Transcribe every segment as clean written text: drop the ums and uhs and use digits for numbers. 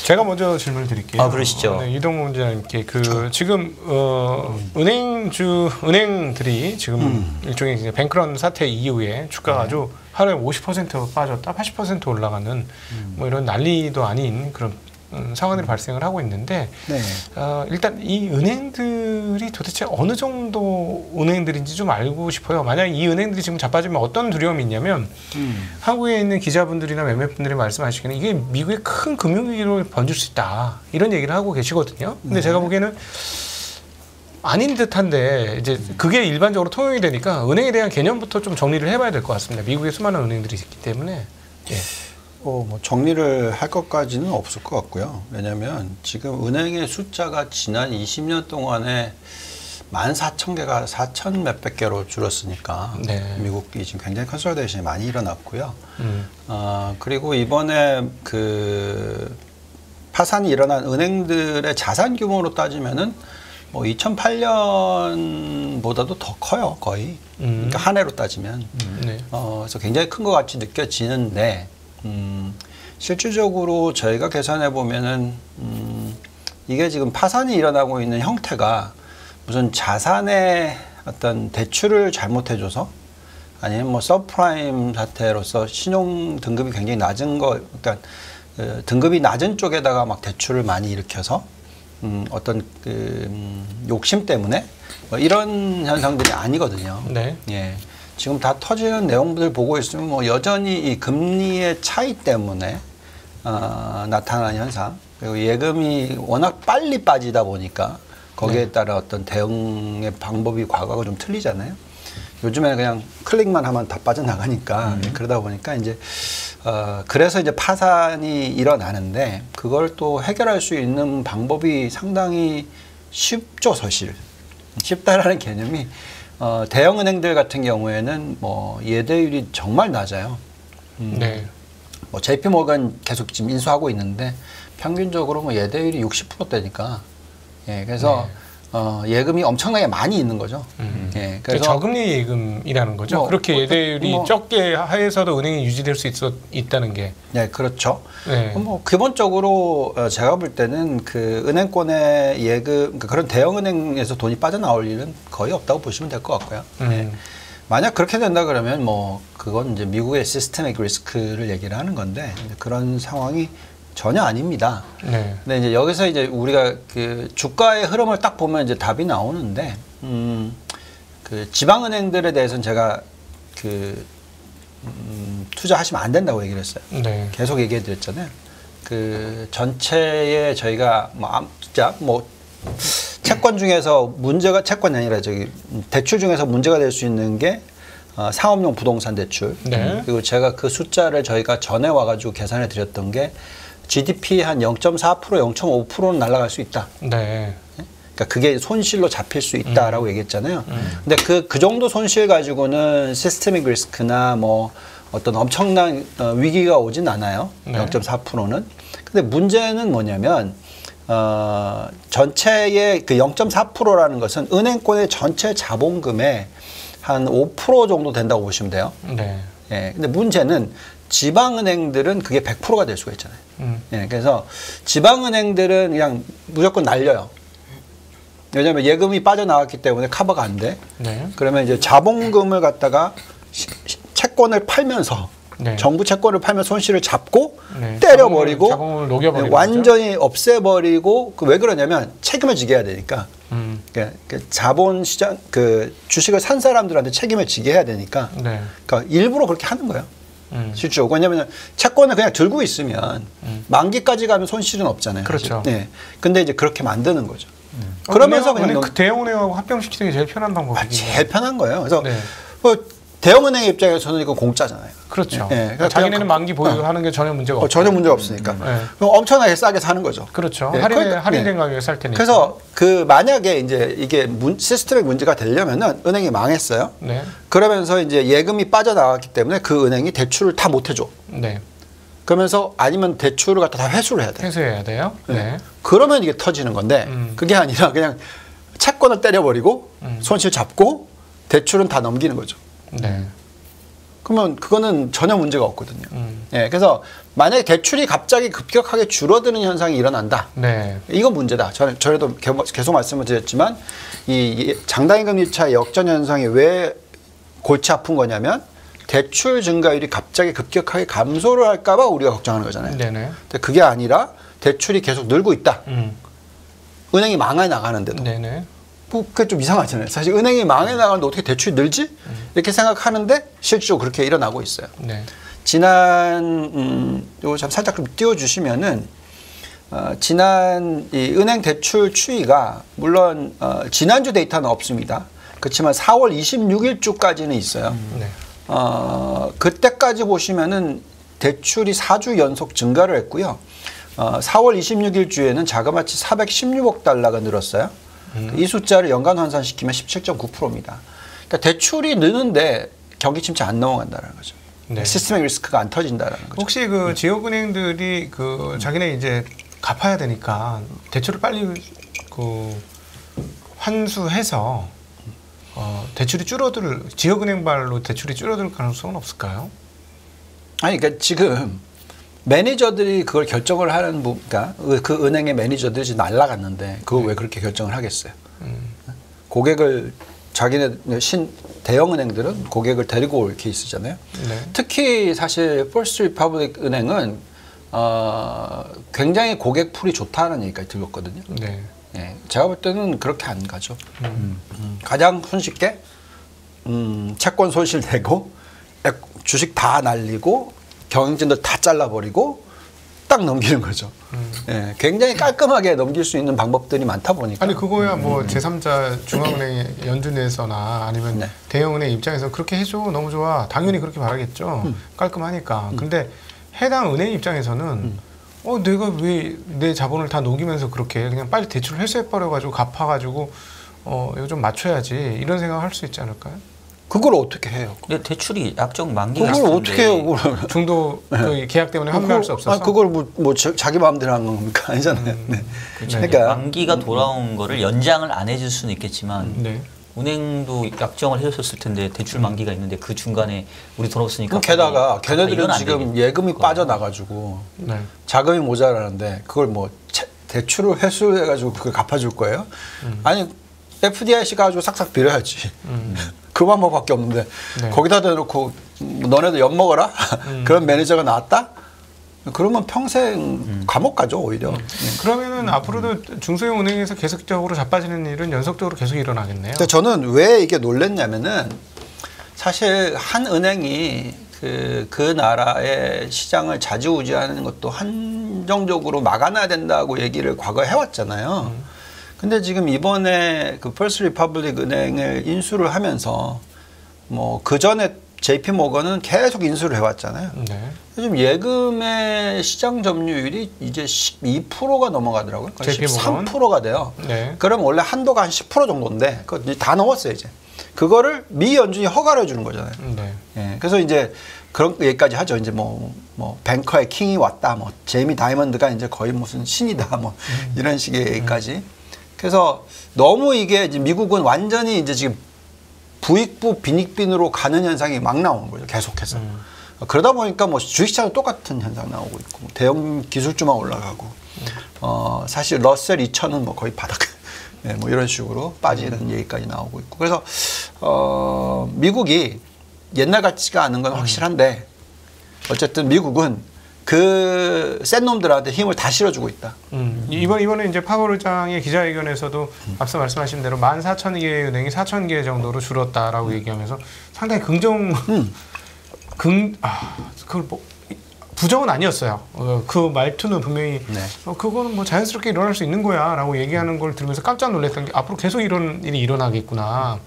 제가 먼저 질문을 드릴게요. 아, 그러시죠. 네, 이동훈 기자님께 지금 은행들이 지금 일종의 이제 뱅크런 사태 이후에 주가가 아주 하루에 50% 빠졌다, 80% 올라가는 뭐 이런 난리도 아닌 그런 상황들이 발생을 하고 있는데 네. 일단 이 은행들이 도대체 어느 정도 은행들인지 좀 알고 싶어요. 만약 이 은행들이 지금 자빠지면 어떤 두려움이 있냐면 한국에 있는 기자분들이나 몇몇 분들이 말씀하시기는 이게 미국의 큰 금융위기로 번질 수 있다 이런 얘기를 하고 계시거든요. 근데 제가 보기에는 아닌 듯한데 이제 그게 일반적으로 통용이 되니까 은행에 대한 개념부터 좀 정리를 해봐야 될 것 같습니다. 미국에 수많은 은행들이 있기 때문에. 예. 뭐 정리를 할 것까지는 없을 것 같고요. 왜냐하면 지금 은행의 숫자가 지난 20년 동안에 14,000개가 4,000 몇백 개로 줄었으니까 네. 미국이 지금 굉장히 컨솔리데이션이 많이 일어났고요. 그리고 이번에 그 파산이 일어난 은행들의 자산 규모로 따지면은 뭐 2008년보다도 더 커요, 거의. 그러니까 한 해로 따지면. 네. 그래서 굉장히 큰 것 같이 느껴지는데. 실질적으로 저희가 계산해 보면은 이게 지금 파산이 일어나고 있는 형태가 무슨 자산의 어떤 대출을 잘못해줘서 아니면 뭐 서프라임 사태로서 신용 등급이 굉장히 낮은 거, 그러니까 등급이 낮은 쪽에다가 막 대출을 많이 일으켜서 어떤 욕심 때문에 뭐 이런 현상들이 아니거든요. 네. 예. 지금 다 터지는 내용들을 보고 있으면 뭐 여전히 이 금리의 차이 때문에 나타나는 현상, 그리고 예금이 워낙 빨리 빠지다 보니까 거기에 따라 어떤 대응의 방법이 과거하고 좀 틀리잖아요. 요즘에는 그냥 클릭만 하면 다 빠져나가니까 그러다 보니까 이제 그래서 이제 파산이 일어나는데 그걸 또 해결할 수 있는 방법이 상당히 쉽죠, 사실. 쉽다라는 개념이 대형 은행들 같은 경우에는 뭐 예대율이 정말 낮아요. 네. 뭐 JP 모건 계속 지금 인수하고 있는데 평균적으로 뭐 예대율이 60%대니까 예, 그래서 예금이 엄청나게 많이 있는 거죠. 예, 그래서 저금리 예금이라는 거죠. 그렇게 예대율이 적게 하에서도 은행이 유지될 수 있다는 게. 네, 그렇죠. 네. 뭐 기본적으로 제가 볼 때는 그 은행권의 예금, 그러니까 그런 대형 은행에서 돈이 빠져나올 일은 거의 없다고 보시면 될 것 같고요. 네. 만약 그렇게 된다 그러면 뭐 그건 이제 미국의 시스템ik 리스크를 얘기를 하는 건데 그런 상황이 전혀 아닙니다. 네. 근데 이제 여기서 이제 우리가 그 주가의 흐름을 딱 보면 이제 답이 나오는데, 그 지방은행들에 대해서는 제가 투자하시면 안 된다고 얘기를 했어요. 네. 계속 얘기해 드렸잖아요. 그 전체에 저희가 뭐 채권 중에서 문제가 채권이 아니라 대출 중에서 문제가 될 수 있는 게 상업용 부동산 대출. 네. 그리고 제가 그 숫자를 저희가 전에 와가지고 계산해 드렸던 게 GDP 한 0.4%, 0.5%는 날아갈 수 있다. 네. 그러니까 그게 손실로 잡힐 수 있다라고 얘기했잖아요. 근데 그 정도 손실 가지고는 시스템ik 리스크나 뭐 어떤 엄청난 위기가 오진 않아요. 네. 0.4%는. 근데 문제는 뭐냐면 전체의 그 0.4%라는 것은 은행권의 전체 자본금의 한 5% 정도 된다고 보시면 돼요. 네. 예. 근데 문제는 지방은행들은 그게 100%가 될 수가 있잖아요. 예. 그래서 지방은행들은 그냥 무조건 날려요. 왜냐하면 예금이 빠져나왔기 때문에 커버가 안 돼. 네. 그러면 이제 자본금을 갖다가 채권을 팔면서 네. 정부 채권을 팔면 손실을 잡고 네. 때려버리고 자본을 녹여버리고 완전히 없애버리고 왜 그러냐면 책임을 지게 해야 되니까 그 자본시장 그 주식을 산 사람들한테 책임을 지게 해야 되니까 네. 그러니까 일부러 그렇게 하는 거예요. 실제로 왜냐하면 채권을 그냥 들고 있으면 만기까지 가면 손실은 없잖아요. 그렇죠. 네. 근데 이제 그렇게 만드는 거죠. 그러면서 그냥 그 대형은행하고 합병시키는 게 제일 편한 방법이에요. 제일 편한 거예요. 그래서 네. 대형은행의 입장에서는 이건 공짜잖아요. 그렇죠. 네. 그러니까 자기네는 만기 보유하는 게 전혀 문제가 없고. 전혀 문제가 없으니까. 네. 그럼 엄청나게 싸게 사는 거죠. 그렇죠. 네. 할인된 가격에 살 테니까. 그래서 만약에 이제 이게 시스템의 문제가 되려면은 은행이 망했어요. 네. 그러면서 이제 예금이 빠져나갔기 때문에 그 은행이 대출을 다 못 해줘. 네. 그러면서 아니면 대출을 갖다 다 회수를 해야 돼. 회수해야 돼요. 네. 그러면 이게 터지는 건데 그게 아니라 그냥 채권을 때려버리고 손실 잡고 대출은 다 넘기는 거죠. 네. 그러면 그거는 전혀 문제가 없거든요. 예, 그래서 만약에 대출이 갑자기 급격하게 줄어드는 현상이 일어난다. 네. 이건 문제다. 전에도 계속 말씀을 드렸지만 이 장단기 차의 역전 현상이 왜 골치 아픈 거냐면 대출 증가율이 갑자기 급격하게 감소를 할까봐 우리가 걱정하는 거잖아요. 네네. 근데 그게 아니라 대출이 계속 늘고 있다. 은행이 망해 나가는데도. 네네. 뭐 그게 좀 이상하잖아요. 사실 은행이 망해 나가는데 어떻게 대출이 늘지? 이렇게 생각하는데 실제로 그렇게 일어나고 있어요. 네. 지난 요거 참 살짝 좀 띄워주시면은 지난 이 은행 대출 추이가 물론 지난주 데이터는 없습니다. 그렇지만 4월 26일주까지는 있어요. 네. 그때까지 보시면은 대출이 4주 연속 증가를 했고요. 4월 26일 주에는 자그마치 416억 달러가 늘었어요. 이 숫자를 연간 환산시키면 17.9%입니다. 그러니까 대출이 느는데 경기 침체 안 넘어간다는 거죠. 네. 시스템의 리스크가 안 터진다는 거죠. 혹시 그 지역은행들이 그 자기네 이제 갚아야 되니까 대출을 빨리 그 환수해서 대출이 지역은행발로 대출이 줄어들 가능성은 없을까요? 아니, 그러니까 지금 매니저들이 그걸 결정을 하는 그러니까 그 은행의 매니저들이 지금 날라갔는데 그걸 왜 그렇게 결정을 하겠어요? 고객을 자기네 대형 은행들은 고객을 데리고 올 케이스잖아요. 네. 특히 사실 퍼스트 리퍼블릭 은행은 굉장히 고객 풀이 좋다는 얘기까지 들었거든요. 네. 예, 제가 볼 때는 그렇게 안 가죠. 가장 손쉽게 채권 손실되고 주식 다 날리고 경영진들 다 잘라버리고 딱 넘기는 거죠. 예, 굉장히 깔끔하게 넘길 수 있는 방법들이 많다 보니까. 아니 그거야 뭐 제3자 중앙은행의 연준에서나 아니면 네. 대형은행 입장에서 그렇게 해줘 너무 좋아 당연히 그렇게 바라겠죠. 깔끔하니까. 근데 해당 은행 입장에서는 내가 왜 내 자본을 다 녹이면서 그렇게 그냥 빨리 대출을 회수해버려가지고 갚아가지고 이거 좀 맞춰야지 이런 생각을 할 수 있지 않을까요? 그걸 어떻게 해요? 근데 대출이 약정 만기가 그걸 있는데 어떻게 해요? 그걸. 중도 그 계약 때문에 환매할 수 없어서. 그걸 자기 마음대로 한 겁니까? 아니잖아요. 네. 그렇죠. 그러니까 만기가 돌아온 거를 연장을 안 해줄 수는 있겠지만 네. 은행도 약정을 해줬을 텐데 대출 만기가 있는데 그 중간에 우리 돈 없으니까 게다가 걔네들은 이건 안 지금 되겠고. 예금이 빠져나가지고 네. 자금이 모자라는데 그걸 뭐 대출을 회수해가지고 그걸 갚아줄 거예요? 아니 FDIC 가지고 싹싹 빌어야지. 그 방법밖에 없는데 네. 거기다 대놓고 너네들 엿 먹어라 그런 매니저가 나왔다? 그러면 평생 감옥 가죠 오히려. 그러면은 앞으로도 중소형 은행에서 계속적으로 자빠지는 일은 연속적으로 계속 일어나겠네요. 근데 저는 왜 이게 놀랬냐면은 사실 한 은행이 그 나라의 시장을 좌지우지하는 것도 한정적으로 막아놔야 된다고 얘기를 과거에 해왔잖아요. 근데 지금 이번에 그 퍼스트 리퍼블릭 은행을 인수를 하면서 뭐 그 전에 JP 모건은 계속 인수를 해왔잖아요. 네. 요즘 예금의 시장 점유율이 이제 12%가 넘어가더라고요. JP 모건? 13%가 돼요. 네. 그럼 원래 한도가 한 10% 정도인데 그거 다 넘었어요 이제. 그거를 미 연준이 허가를 해주는 거잖아요. 네. 예, 그래서 이제 그런 얘기까지 하죠. 이제 뭐 뱅커의 킹이 왔다. 뭐 제이미 다이먼드가 이제 거의 무슨 신이다. 뭐 이런 식의 얘기까지. 그래서 너무 이게 이제 미국은 완전히 이제 지금 부익부 빈익빈으로 가는 현상이 막 나오는 거죠. 계속해서. 그러다 보니까 뭐 주식시장은 똑같은 현상 나오고 있고 대형 기술주만 올라가고 사실 러셀 2000은 뭐 거의 바닥. 네, 뭐 이런 식으로 빠지는 얘기까지 나오고 있고. 그래서 미국이 옛날 같지가 않은 건 확실한데 어쨌든 미국은 그 센 놈들한테 힘을 다 실어주고 있다. 이번에 이제 파월 의장의 기자회견에서도 앞서 말씀하신 대로 14,000개의 은행이 4,000개 정도로 줄었다라고 얘기하면서 상당히 그걸 뭐 부정은 아니었어요. 그 말투는 분명히 네. 그거는 뭐 자연스럽게 일어날 수 있는 거야라고 얘기하는 걸 들으면서 깜짝 놀랐던 게 앞으로 계속 이런 일이 일어나겠구나.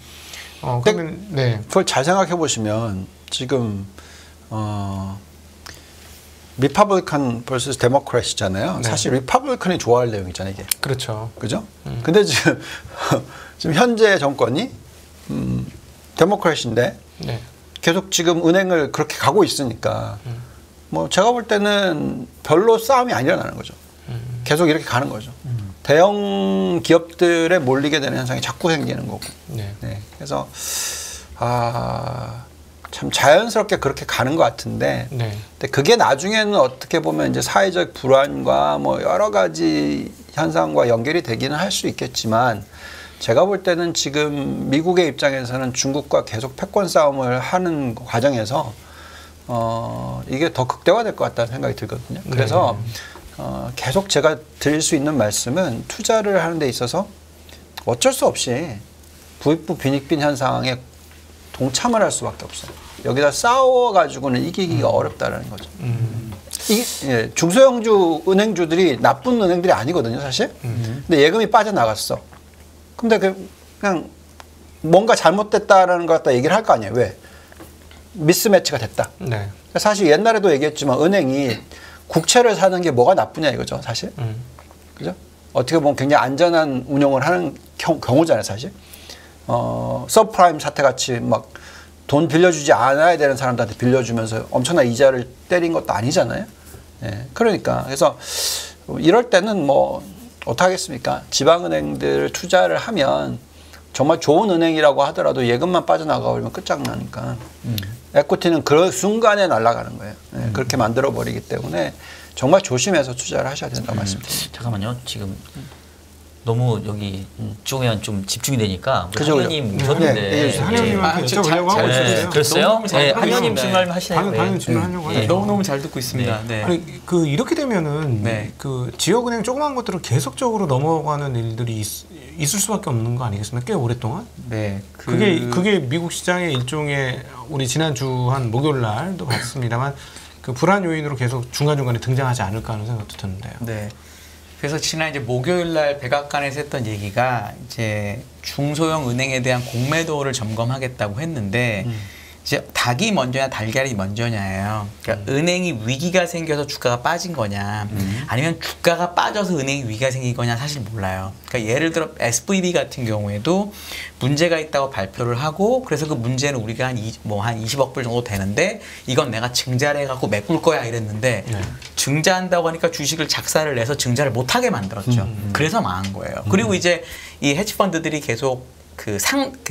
그러면 네. 그걸 잘 생각해 보시면 지금 리퍼블리칸 vs 데모크래시잖아요. 네. 사실 리퍼블리칸이 좋아할 내용이잖아요, 이게. 그렇죠. 그죠? 근데 지금 현재 정권이 데모크래시인데 네. 계속 지금 은행을 그렇게 가고 있으니까 뭐 제가 볼 때는 별로 싸움이 안 일어나는 거죠. 계속 이렇게 가는 거죠. 대형 기업들에 몰리게 되는 현상이 자꾸 생기는 거고. 네. 네. 그래서 참 자연스럽게 그렇게 가는 것 같은데 네. 근데 그게 나중에는 어떻게 보면 이제 사회적 불안과 뭐 여러 가지 현상과 연결이 되기는 할 수 있겠지만 제가 볼 때는 지금 미국의 입장에서는 중국과 계속 패권 싸움을 하는 과정에서 이게 더 극대화될 것 같다는 생각이 들거든요. 그래서 계속 제가 드릴 수 있는 말씀은 투자를 하는 데 있어서 어쩔 수 없이 부익부 빈익빈 현상에 동참을 할 수밖에 없어요. 여기다 싸워가지고는 이기기가 어렵다는 거죠. 예, 중소형주 은행주들이 나쁜 은행들이 아니거든요, 사실. 근데 예금이 빠져나갔어. 근데 그냥 뭔가 잘못됐다라는 것 갖다 얘기를 할 거 아니에요. 왜? 미스매치가 됐다. 네. 사실 옛날에도 얘기했지만 은행이 국채를 사는 게 뭐가 나쁘냐 이거죠, 사실. 그죠? 어떻게 보면 굉장히 안전한 운영을 하는 경우잖아요, 사실. 서프라임 사태 같이 막 돈 빌려주지 않아야 되는 사람들한테 빌려주면서 엄청난 이자를 때린 것도 아니잖아요. 예, 그러니까 그래서 이럴 때는 뭐 어떡하겠습니까? 지방은행들 투자를 하면 정말 좋은 은행이라고 하더라도 예금만 빠져나가 버리면 끝장나니까 에코티는 그 순간에 날아가는 거예요. 예, 그렇게 만들어 버리기 때문에 정말 조심해서 투자를 하셔야 된다고 말씀드립니다. 잠깐만요. 지금 너무 여기 쪽에 좀 집중이 되니까 그죠, 한의원님 오셨는데 네, 한의원님한테 여쭤보려고 하고 네, 있었어요. 그랬어요? 네, 하고 한의원님 있습니다. 질문 하시나요? 당연히 질문하려고 하죠. 너무너무 잘 듣고 있습니다. 네. 아니, 이렇게 되면은 네. 그 지역은행 조그만 것들을 계속적으로 넘어가는 일들이 있을 수밖에 없는 거 아니겠습니까? 꽤 오랫동안. 네. 그게 미국 시장의 일종의 우리 지난주 한 목요일 날도 봤습니다만 그 불안 요인으로 계속 중간중간에 등장하지 않을까 하는 생각도 드는데요. 네. 그래서 지난 이제 목요일 날 백악관에서 했던 얘기가 이제 중소형 은행에 대한 공매도를 점검하겠다고 했는데 이제 닭이 먼저냐 달걀이 먼저냐예요. 그러니까 은행이 위기가 생겨서 주가가 빠진 거냐 아니면 주가가 빠져서 은행이 위기가 생긴 거냐 사실 몰라요. 그러니까 예를 들어 SVB 같은 경우에도 문제가 있다고 발표를 하고 그래서 그 문제는 우리가 한 20억 불 정도 되는데 이건 내가 증자를 해갖고 메꿀 거야 이랬는데 네. 증자한다고 하니까 주식을 작사를 내서 증자를 못하게 만들었죠. 그래서 망한 거예요. 그리고 이제 이 헤지펀드들이 계속 그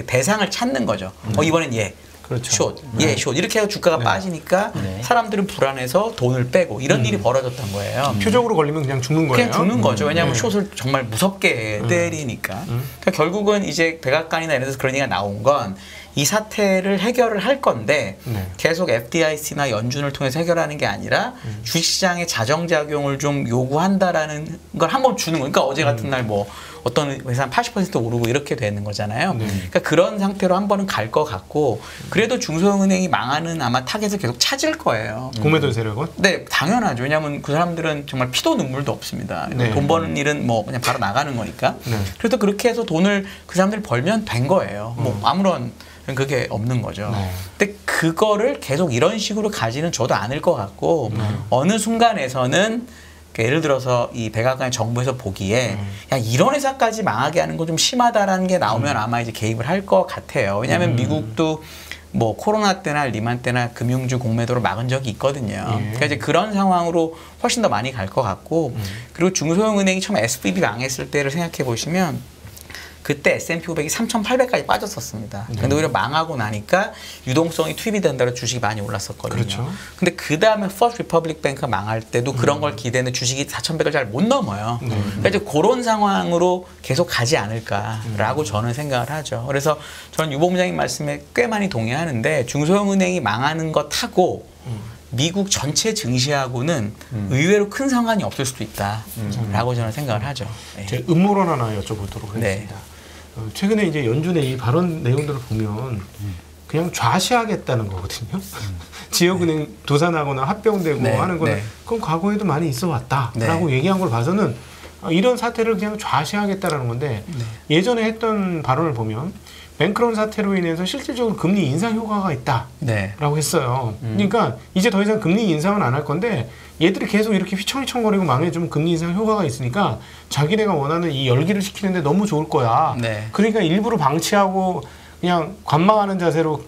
대상을 찾는 거죠. 이번엔 얘. 그렇죠. 숏, 숏 이렇게 해서 주가가 네. 빠지니까 사람들은 불안해서 돈을 빼고 이런 일이 벌어졌던 거예요. 표적으로 걸리면 그냥 죽는 거예요. 그냥 죽는 거죠. 왜냐하면 숏을 정말 무섭게 때리니까. 그러니까 결국은 이제 백악관이나 이런 데서 그런 얘기가 나온 건 이 사태를 해결을 할 건데 계속 FDIC나 연준을 통해서 해결하는 게 아니라 주식시장의 자정작용을 좀 요구한다라는 걸 한번 주는 거니까 어제 같은 날 뭐 어떤 회사 한 80% 오르고 이렇게 되는 거잖아요. 그러니까 그런 상태로 한 번은 갈 것 같고 그래도 중소형은행이 망하는 아마 타겟을 계속 찾을 거예요. 공매도 세력은? 네, 당연하죠. 왜냐하면 그 사람들은 정말 피도 눈물도 없습니다. 네. 돈 버는 일은 뭐 그냥 바로 나가는 거니까. 네. 그래서 그렇게 해서 돈을 그 사람들이 벌면 된 거예요. 뭐 아무런 그게 없는 거죠. 네. 근데 그거를 계속 이런 식으로 가지는 저도 않을 것 같고 어느 순간에서는 예를 들어서 이 백악관의 정부에서 보기에 야 이런 회사까지 망하게 하는 건 좀 심하다라는 게 나오면 아마 이제 개입을 할 것 같아요. 왜냐하면 미국도 뭐 코로나 때나 리만 때나 금융주 공매도를 막은 적이 있거든요. 그러니까 이제 그런 상황으로 훨씬 더 많이 갈 것 같고 그리고 중소형은행이 처음 SVB 망했을 때를 생각해 보시면 그때 S&P 500이 3,800까지 빠졌었습니다. 근데 오히려 망하고 나니까 유동성이 투입이 된다고 주식이 많이 올랐었거든요. 그렇죠. 근데 그 다음에 퍼스트 리퍼블릭 뱅크가 망할 때도 그런 걸 기대는 주식이 4,100을 잘 못 넘어요. 그러니까 이제 그런 상황으로 계속 가지 않을까라고 저는 생각을 하죠. 그래서 저는 유 본부장님 말씀에 꽤 많이 동의하는데 중소형은행이 망하는 것 하고 미국 전체 증시하고는 의외로 큰 상관이 없을 수도 있다라고 저는 생각을 하죠. 네. 제 음모론 하나 여쭤보도록 하겠습니다. 네. 최근에 이제 연준의 이 발언 내용들을 보면 그냥 좌시하겠다는 거거든요. 지역은행 도산하거나 합병되고 네, 하는 거는 네. 그건 과거에도 많이 있어 왔다라고 네. 얘기한 걸 봐서는 이런 사태를 그냥 좌시하겠다라는 건데 예전에 했던 발언을 보면 뱅크런 사태로 인해서 실질적으로 금리 인상 효과가 있다라고 네. 했어요. 그러니까 이제 더 이상 금리 인상은 안 할 건데 얘들이 계속 이렇게 휘청휘청거리고 망해주면 금리 인상 효과가 있으니까 자기네가 원하는 이 열기를 식히는데 너무 좋을 거야. 네. 그러니까 일부러 방치하고 그냥 관망하는 자세로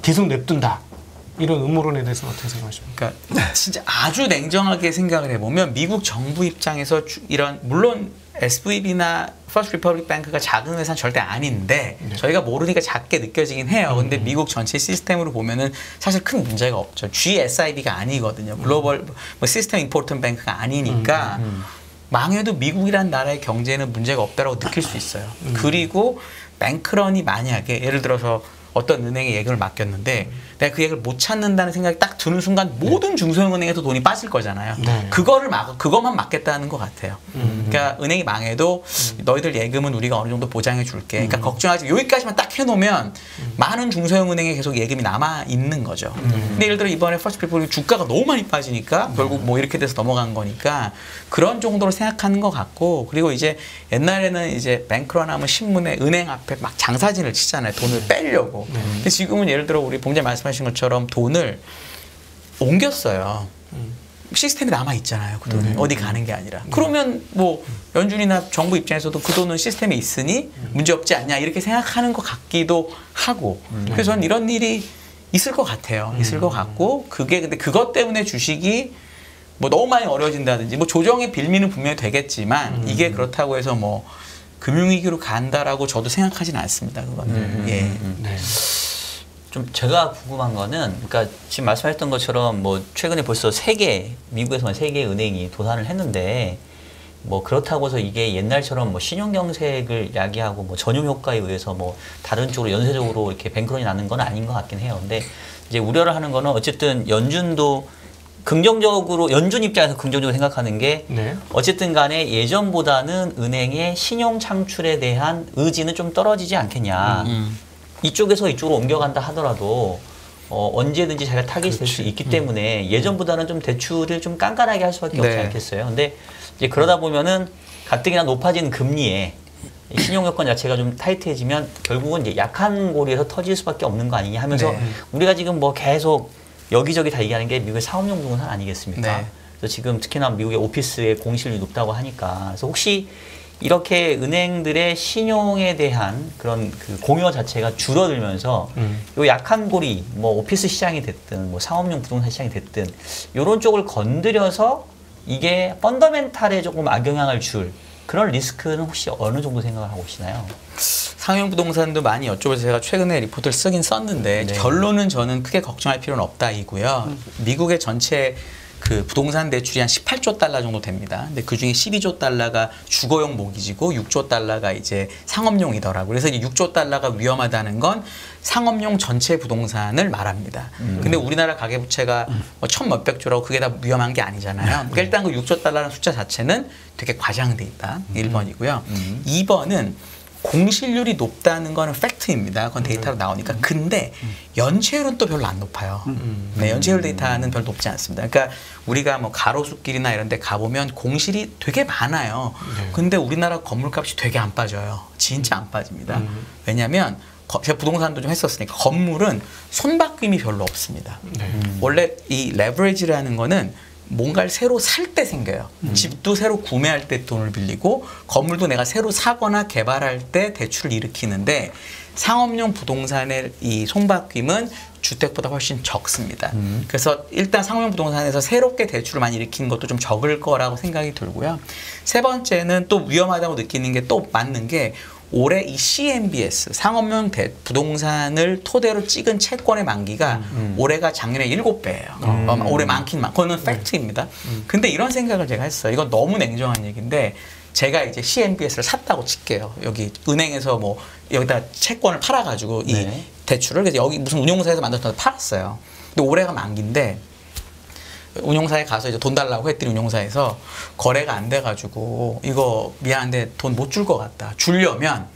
계속 냅둔다. 이런 음모론에 대해서는 어떻게 생각하십니까? 그러니까 진짜 아주 냉정하게 생각을 해보면 미국 정부 입장에서 이런 물론 SVB나 퍼스트 리퍼블릭 뱅크가 작은 회사는 절대 아닌데 저희가 모르니까 작게 느껴지긴 해요. 근데 미국 전체 시스템으로 보면은 사실 큰 문제가 없죠. GSIB가 아니거든요. 글로벌 뭐 시스템 임포턴트 뱅크가 아니니까 망해도 미국이라는 나라의 경제는 문제가 없다라고 느낄 수 있어요. 그리고 뱅크런이 만약에 예를 들어서 어떤 은행에 예금을 맡겼는데 내가 그 예금을 못 찾는다는 생각이 딱 드는 순간 모든 중소형은행에서 돈이 빠질 거잖아요. 그것만 막겠다는 것 같아요. 그러니까 은행이 망해도 너희들 예금은 우리가 어느 정도 보장해 줄게. 그러니까 걱정하지. 여기까지만 딱 해놓으면 많은 중소형은행에 계속 예금이 남아 있는 거죠. 근데 예를 들어 이번에 퍼스트 리퍼블릭 주가가 너무 많이 빠지니까 결국 뭐 이렇게 돼서 넘어간 거니까 그런 정도로 생각하는 것 같고, 그리고 이제 옛날에는 이제 뱅크런 하면 신문에 은행 앞에 막 장사진을 치잖아요. 돈을 빼려고. 근데 지금은 예를 들어 우리 봉제 말씀하신 것처럼 돈을 옮겼어요. 시스템이 남아 있잖아요. 그 돈이 어디 가는 게 아니라. 그러면 뭐 연준이나 정부 입장에서도 그 돈은 시스템에 있으니 문제 없지 않냐 이렇게 생각하는 것 같기도 하고. 그래서 저는 이런 일이 있을 것 같아요. 있을 것 같고, 그게 근데 그것 때문에 주식이 뭐 너무 많이 어려워진다든지 뭐 조정의 빌미는 분명히 되겠지만 이게 그렇다고 해서 뭐 금융위기로 간다라고 저도 생각하지는 않습니다. 그거는. 예. 네. 좀 제가 궁금한 거는, 그러니까 지금 말씀하셨던 것처럼 뭐 최근에 벌써 미국에서만 3개 은행이 도산을 했는데, 뭐 그렇다고 해서 이게 옛날처럼 뭐 신용경색을 야기하고 뭐 전용 효과에 의해서 뭐 다른 쪽으로 연쇄적으로 이렇게 뱅크런이 나는 건 아닌 것 같긴 해요. 근데 이제 우려를 하는 거는 어쨌든 연준도 긍정적으로, 연준 입장에서 긍정적으로 생각하는 게 어쨌든 간에 예전보다는 은행의 신용 창출에 대한 의지는 좀 떨어지지 않겠냐. 이쪽에서 이쪽으로 옮겨간다 하더라도 언제든지 자기가 타깃이 될 수 있기 때문에 예전보다는 좀 대출을 좀 깐깐하게 할 수밖에 없지 않겠어요. 근데 이제 그러다 보면은 가뜩이나 높아진 금리에 신용 여건 자체가 좀 타이트해지면 결국은 이제 약한 고리에서 터질 수밖에 없는 거 아니냐 하면서 우리가 지금 뭐 계속 여기저기 다 얘기하는 게 미국의 사업용 부동산 아니겠습니까? 그래서 지금 특히나 미국의 오피스의 공실률이 높다고 하니까, 그래서 혹시 이렇게 은행들의 신용에 대한 그런 그 공여 자체가 줄어들면서 요 약한 고리, 뭐 오피스 시장이 됐든 뭐 상업용 부동산 시장이 됐든 이런 쪽을 건드려서 이게 펀더멘탈에 조금 악영향을 줄 그런 리스크는 혹시 어느 정도 생각을 하고 계시나요? 상용 부동산도 많이 여쭤봐서 제가 최근에 리포트를 쓰긴 썼는데 결론은 저는 크게 걱정할 필요는 없다 이고요. 미국의 전체 그 부동산 대출이 한 18조 달러 정도 됩니다. 근데 그 중에 12조 달러가 주거용 모기지고 6조 달러가 이제 상업용이더라고요. 그래서 이 6조 달러가 위험하다는 건 상업용 전체 부동산을 말합니다. 근데 우리나라 가계부채가 뭐 1,000몇백 조라고 그게 다 위험한 게 아니잖아요. 그러니까 일단 그 6조 달러라는 숫자 자체는 되게 과장돼 있다. 1번이고요. 2번은 공실률이 높다는 거는 팩트입니다. 그건 데이터로 나오니까. 근데 연체율은 또 별로 안 높아요. 네, 연체율 데이터는 별로 높지 않습니다. 그러니까 우리가 뭐 가로수길이나 이런 데 가보면 공실이 되게 많아요. 근데 우리나라 건물값이 되게 안 빠져요. 진짜 안 빠집니다. 왜냐하면 제가 부동산도 좀 했었으니까 건물은 손바뀜이 별로 없습니다. 원래 이 레버리지라는 거는 뭔가를 새로 살 때 생겨요. 집도 새로 구매할 때 돈을 빌리고 건물도 내가 새로 사거나 개발할 때 대출을 일으키는데 상업용 부동산의 이 손바뀜은 주택보다 훨씬 적습니다. 그래서 일단 상업용 부동산에서 새롭게 대출을 많이 일으키는 것도 좀 적을 거라고 생각이 들고요. 세 번째는 또 위험하다고 느끼는 게 또 맞는 게 올해 이 CMBS 상업용 부동산을 토대로 찍은 채권의 만기가 올해가 작년에 7배예요. 올해 많긴 많고 그거는 팩트입니다. 근데 이런 생각을 제가 했어요. 이건 너무 냉정한 얘기인데 제가 이제 CMBS를 샀다고 칠게요. 여기 은행에서 뭐 여기다 채권을 팔아가지고 이 대출을 그래서 여기 무슨 운용사에서 만들어서 팔았어요. 근데 올해가 만기인데 운용사에 가서 이제 돈 달라고 했더니 운용사에서 거래가 안 돼가지고 이거 미안한데 돈 못 줄 것 같다. 주려면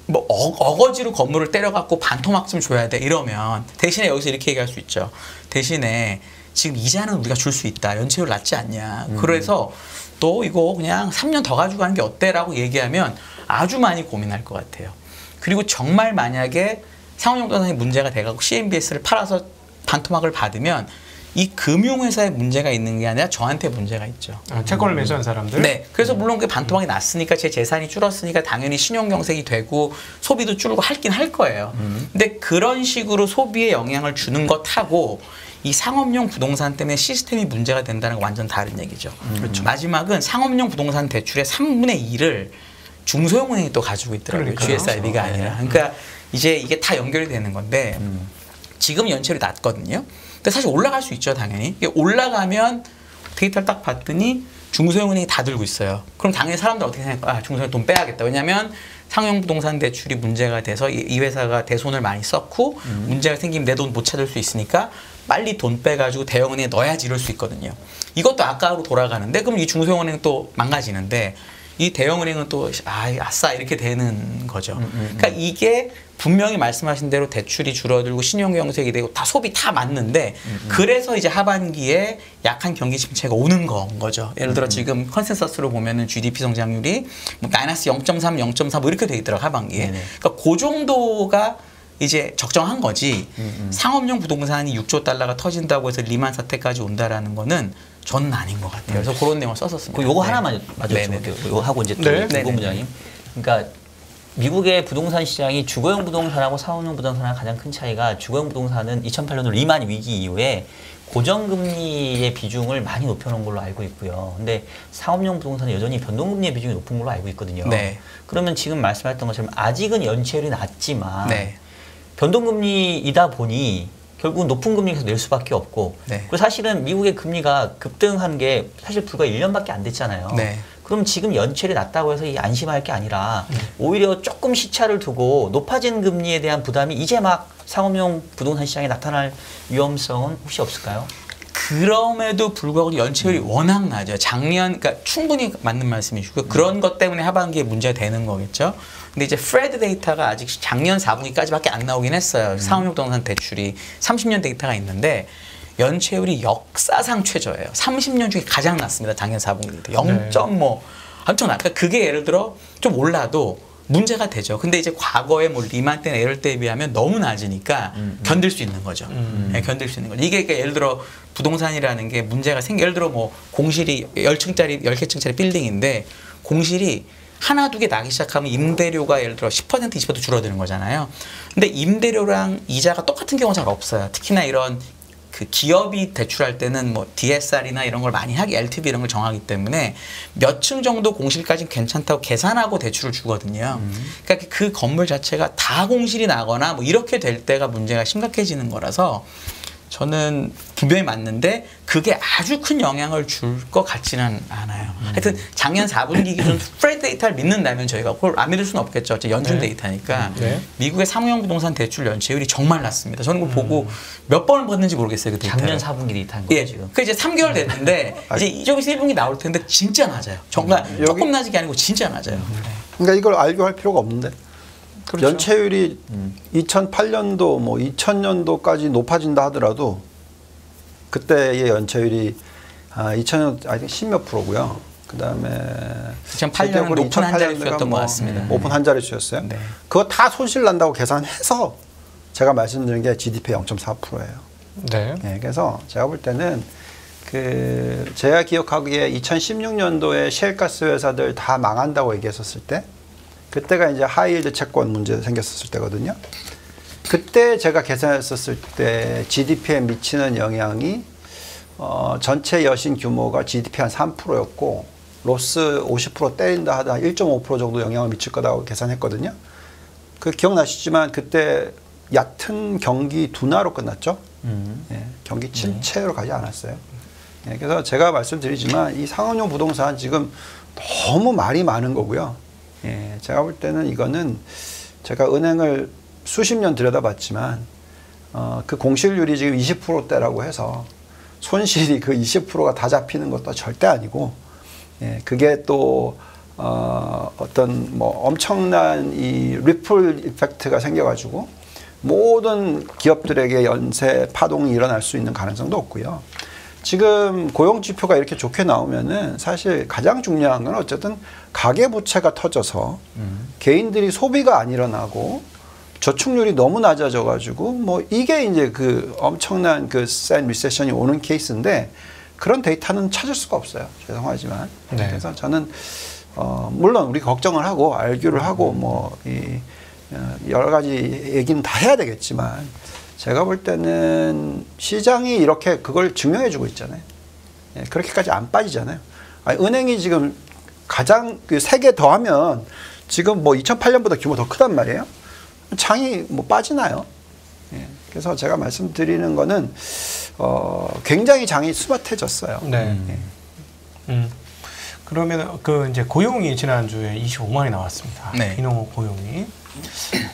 뭐 어거지로 건물을 때려갖고 반토막쯤 줘야 돼. 이러면 대신에 여기서 이렇게 얘기할 수 있죠. 대신에 지금 이자는 우리가 줄 수 있다. 연체율 낮지 않냐. 그래서 또 이거 그냥 3년 더 가지고 가는 게 어때? 라고 얘기하면 아주 많이 고민할 것 같아요. 그리고 정말 만약에 상업용 부동산이 문제가 돼가지고 CMBS를 팔아서 반토막을 받으면 이 금융회사에 문제가 있는 게 아니라 저한테 문제가 있죠. 채권을 매수한 사람들? 네. 그래서 물론 그 반토막이 났으니까 제 재산이 줄었으니까 당연히 신용경색이 되고 소비도 줄고 할긴 할 거예요. 근데 그런 식으로 소비에 영향을 주는 것하고 이 상업용 부동산 때문에 시스템이 문제가 된다는 건 완전 다른 얘기죠. 그렇죠. 마지막은 상업용 부동산 대출의 3분의 2를 중소형은행이 또 가지고 있더라고요. 그러니까요. GSIB가 아니라. 그러니까 이제 이게 다 연결이 되는 건데 지금 연체율이 낮거든요. 근데 사실 올라갈 수 있죠, 당연히. 이게 올라가면 데이터를 딱 봤더니 중소형은행이 다 들고 있어요. 그럼 당연히 사람들 어떻게 생각할까? 아, 중소형 돈 빼야겠다. 왜냐하면 상용 부동산 대출이 문제가 돼서 이 회사가 대손을 많이 썼고 문제가 생기면 내 돈 못 찾을 수 있으니까 빨리 돈 빼가지고 대형은행에 넣어야지 이럴 수 있거든요. 이것도 아까로 돌아가는데 그럼 이 중소형은행 또 망가지는데 이 대형은행은 또 아싸 이렇게 되는 거죠. 그러니까 이게 분명히 말씀하신 대로 대출이 줄어들고 신용경색이 되고 다 소비 다 맞는데 그래서 이제 하반기에 약한 경기 침체가 오는 건 거죠. 예를 들어 지금 컨센서스로 보면은 GDP 성장률이 뭐 마이너스 0.3, 0.4 뭐 이렇게 돼 있더라고 하반기에. 그러니까 그 정도가 이제 적정한 거지. 상업용 부동산이 6조 달러가 터진다고 해서 리만 사태까지 온다라는 거는 저는 아닌 것 같아요. 그래서 그런 내용을 썼었습니다. 요거 하나만 맞춰볼게요. 요거 하고 이제 또 부부장님. 그러니까 미국의 부동산 시장이 주거용 부동산하고 사업용 부동산하고 가장 큰 차이가 주거용 부동산은 2008년 리만 위기 이후에 고정금리의 비중을 많이 높여놓은 걸로 알고 있고요. 근데 사업용 부동산은 여전히 변동금리의 비중이 높은 걸로 알고 있거든요. 네. 그러면 지금 말씀하셨던 것처럼 아직은 연체율이 낮지만 네. 변동금리이다 보니 결국은 높은 금리에서 낼 수밖에 없고 네. 그리고 사실은 미국의 금리가 급등한 게 사실 불과 1년밖에 안 됐잖아요. 네. 그럼 지금 연체율이 낮다고 해서 이 안심할 게 아니라 오히려 조금 시차를 두고 높아진 금리에 대한 부담이 이제 막 상업용 부동산 시장에 나타날 위험성은 혹시 없을까요? 그럼에도 불구하고 연체율이 워낙 낮아요. 작년, 그러니까 충분히 맞는 말씀이시고요. 그런 것 때문에 하반기에 문제가 되는 거겠죠. 근데 이제 프레드 데이터가 아직 작년 4분기까지밖에 안 나오긴 했어요. 상업용 부동산 대출이 30년 데이터가 있는데 연체율이 역사상 최저예요. 30년 중에 가장 낮습니다. 작년 4분기 때 0.뭐 엄청 낮다. 그게 예를 들어 좀 올라도 문제가 되죠. 근데 이제 과거에 뭐 리만 때나 이럴 때에 비하면 너무 낮으니까 견딜 수 있는 거죠. 네, 견딜 수 있는 거죠. 이게 그러니까 예를 들어 부동산이라는 게 문제가 예를 들어 뭐 공실이 10층짜리 10개층짜리 빌딩인데 공실이 하나 두 개 나기 시작하면 임대료가 예를 들어 10% 20% 줄어드는 거잖아요. 근데 임대료랑 이자가 똑같은 경우는 잘 없어요. 특히나 이런 그 기업이 대출할 때는 뭐 DSR이나 이런 걸 많이 하기 LTV 이런 걸 정하기 때문에 몇 층 정도 공실까지는 괜찮다고 계산하고 대출을 주거든요. 그러니까 그 건물 자체가 다 공실이 나거나 뭐 이렇게 될 때가 문제가 심각해지는 거라서 저는 분명히 맞는데 그게 아주 큰 영향을 줄 것 같지는 않아요. 하여튼 작년 4분기 기준 프레드 데이터를 믿는다면 저희가 그걸 안 믿을 수는 없겠죠. 연준 데이터니까. 미국의 상호형 부동산 대출 연체율이 정말 낮습니다. 저는 그걸 보고 몇 번을 봤는지 모르겠어요. 그 데이터를. 작년 4분기 데이터인 거죠, 지금. 그 이제 3개월 됐는데 이제 좀 있으면 1분기 나올 텐데 진짜 낮아요. 정말 조금 낮은 게 아니고 진짜 낮아요. 그러니까 이걸 알고 할 필요가 없는데. 그렇죠. 연체율이 2008년도 뭐 2000년도까지 높아진다 하더라도 그때의 연체율이 2000년 아직 10몇 %고요. 그다음에 2008년은 높은 한 자릿수였던 것 같습니다. 높은 한 자릿수였어요. 네. 그거 다 손실 난다고 계산해서 제가 말씀드린 게 GDP의 0.4%예요. 네. 네. 그래서 제가 볼 때는 그 제가 기억하기에 2016년도에 셰일가스 회사들 다 망한다고 얘기했었을 때 그때가 이제 하이힐드 채권 문제 생겼었을 때거든요. 그때 제가 계산했었을 때 GDP에 미치는 영향이 전체 여신 규모가 GDP 한 3%였고 로스 50% 때린다 하다 1.5% 정도 영향을 미칠 거라고 계산했거든요. 그 기억나시지만 그때 얕은 경기 둔화로 끝났죠. 예, 경기 침체로 가지 않았어요. 예, 그래서 제가 말씀드리지만 이 상업용 부동산 지금 너무 말이 많은 거고요. 예, 제가 볼 때는 이거는 제가 은행을 수십 년 들여다봤지만 그 공실률이 지금 20%대라고 해서 손실이 그 20%가 다 잡히는 것도 절대 아니고 예, 그게 또 어떤 뭐 엄청난 이 리플 이펙트가 생겨가지고 모든 기업들에게 연쇄 파동이 일어날 수 있는 가능성도 없고요. 지금 고용 지표가 이렇게 좋게 나오면은 사실 가장 중요한 건 어쨌든 가계 부채가 터져서 개인들이 소비가 안 일어나고 저축률이 너무 낮아져 가지고 뭐 이게 이제 그 엄청난 그 센 리세션이 오는 케이스인데 그런 데이터는 찾을 수가 없어요. 죄송하지만. 네. 그래서 저는 물론 우리 걱정을 하고 알규를 하고 뭐 이 여러 가지 얘기는 다 해야 되겠지만 제가 볼 때는 시장이 이렇게 그걸 증명해주고 있잖아요. 예, 그렇게까지 안 빠지잖아요. 아니, 은행이 지금 가장 그 3개 더하면 지금 뭐 2008년보다 규모 더 크단 말이에요. 장이 뭐 빠지나요? 예, 그래서 제가 말씀드리는 거는 굉장히 장이 스마트해졌어요. 네. 예. 그러면 그 이제 고용이 지난주에 25만이 나왔습니다. 네. 비농업 고용이.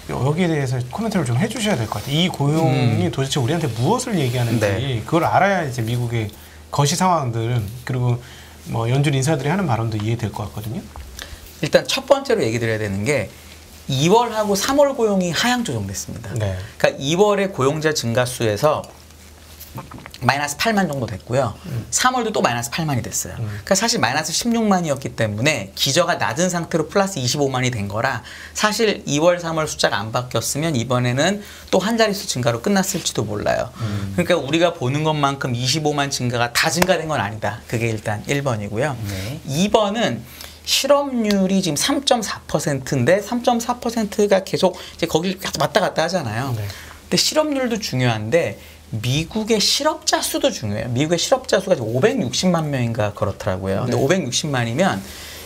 여기에 대해서 코멘트를 좀 해주셔야 될 것 같아요. 이 고용이 도대체 우리한테 무엇을 얘기하는지 네. 그걸 알아야 이제 미국의 거시 상황들 그리고 뭐 연준 인사들이 하는 발언도 이해될 것 같거든요. 일단 첫 번째로 얘기 드려야 되는 게 2월하고 3월 고용이 하향 조정됐습니다. 네. 그러니까 2월에 고용자 증가수에서 마이너스 8만 정도 됐고요. 3월도 또 마이너스 8만이 됐어요. 그러니까 사실 마이너스 16만이었기 때문에 기저가 낮은 상태로 플러스 25만이 된 거라 사실 2월, 3월 숫자가 안 바뀌었으면 이번에는 또 한 자릿수 증가로 끝났을지도 몰라요. 그러니까 우리가 보는 것만큼 25만 증가가 다 증가된 건 아니다. 그게 일단 1번이고요. 네. 2번은 실업률이 지금 3.4%인데 3.4%가 계속 이제 거길 왔다 갔다 하잖아요. 네. 근데 실업률도 중요한데 미국의 실업자 수도 중요해요. 미국의 실업자 수가 지금 560만 명인가 그렇더라고요. 근데 560만이면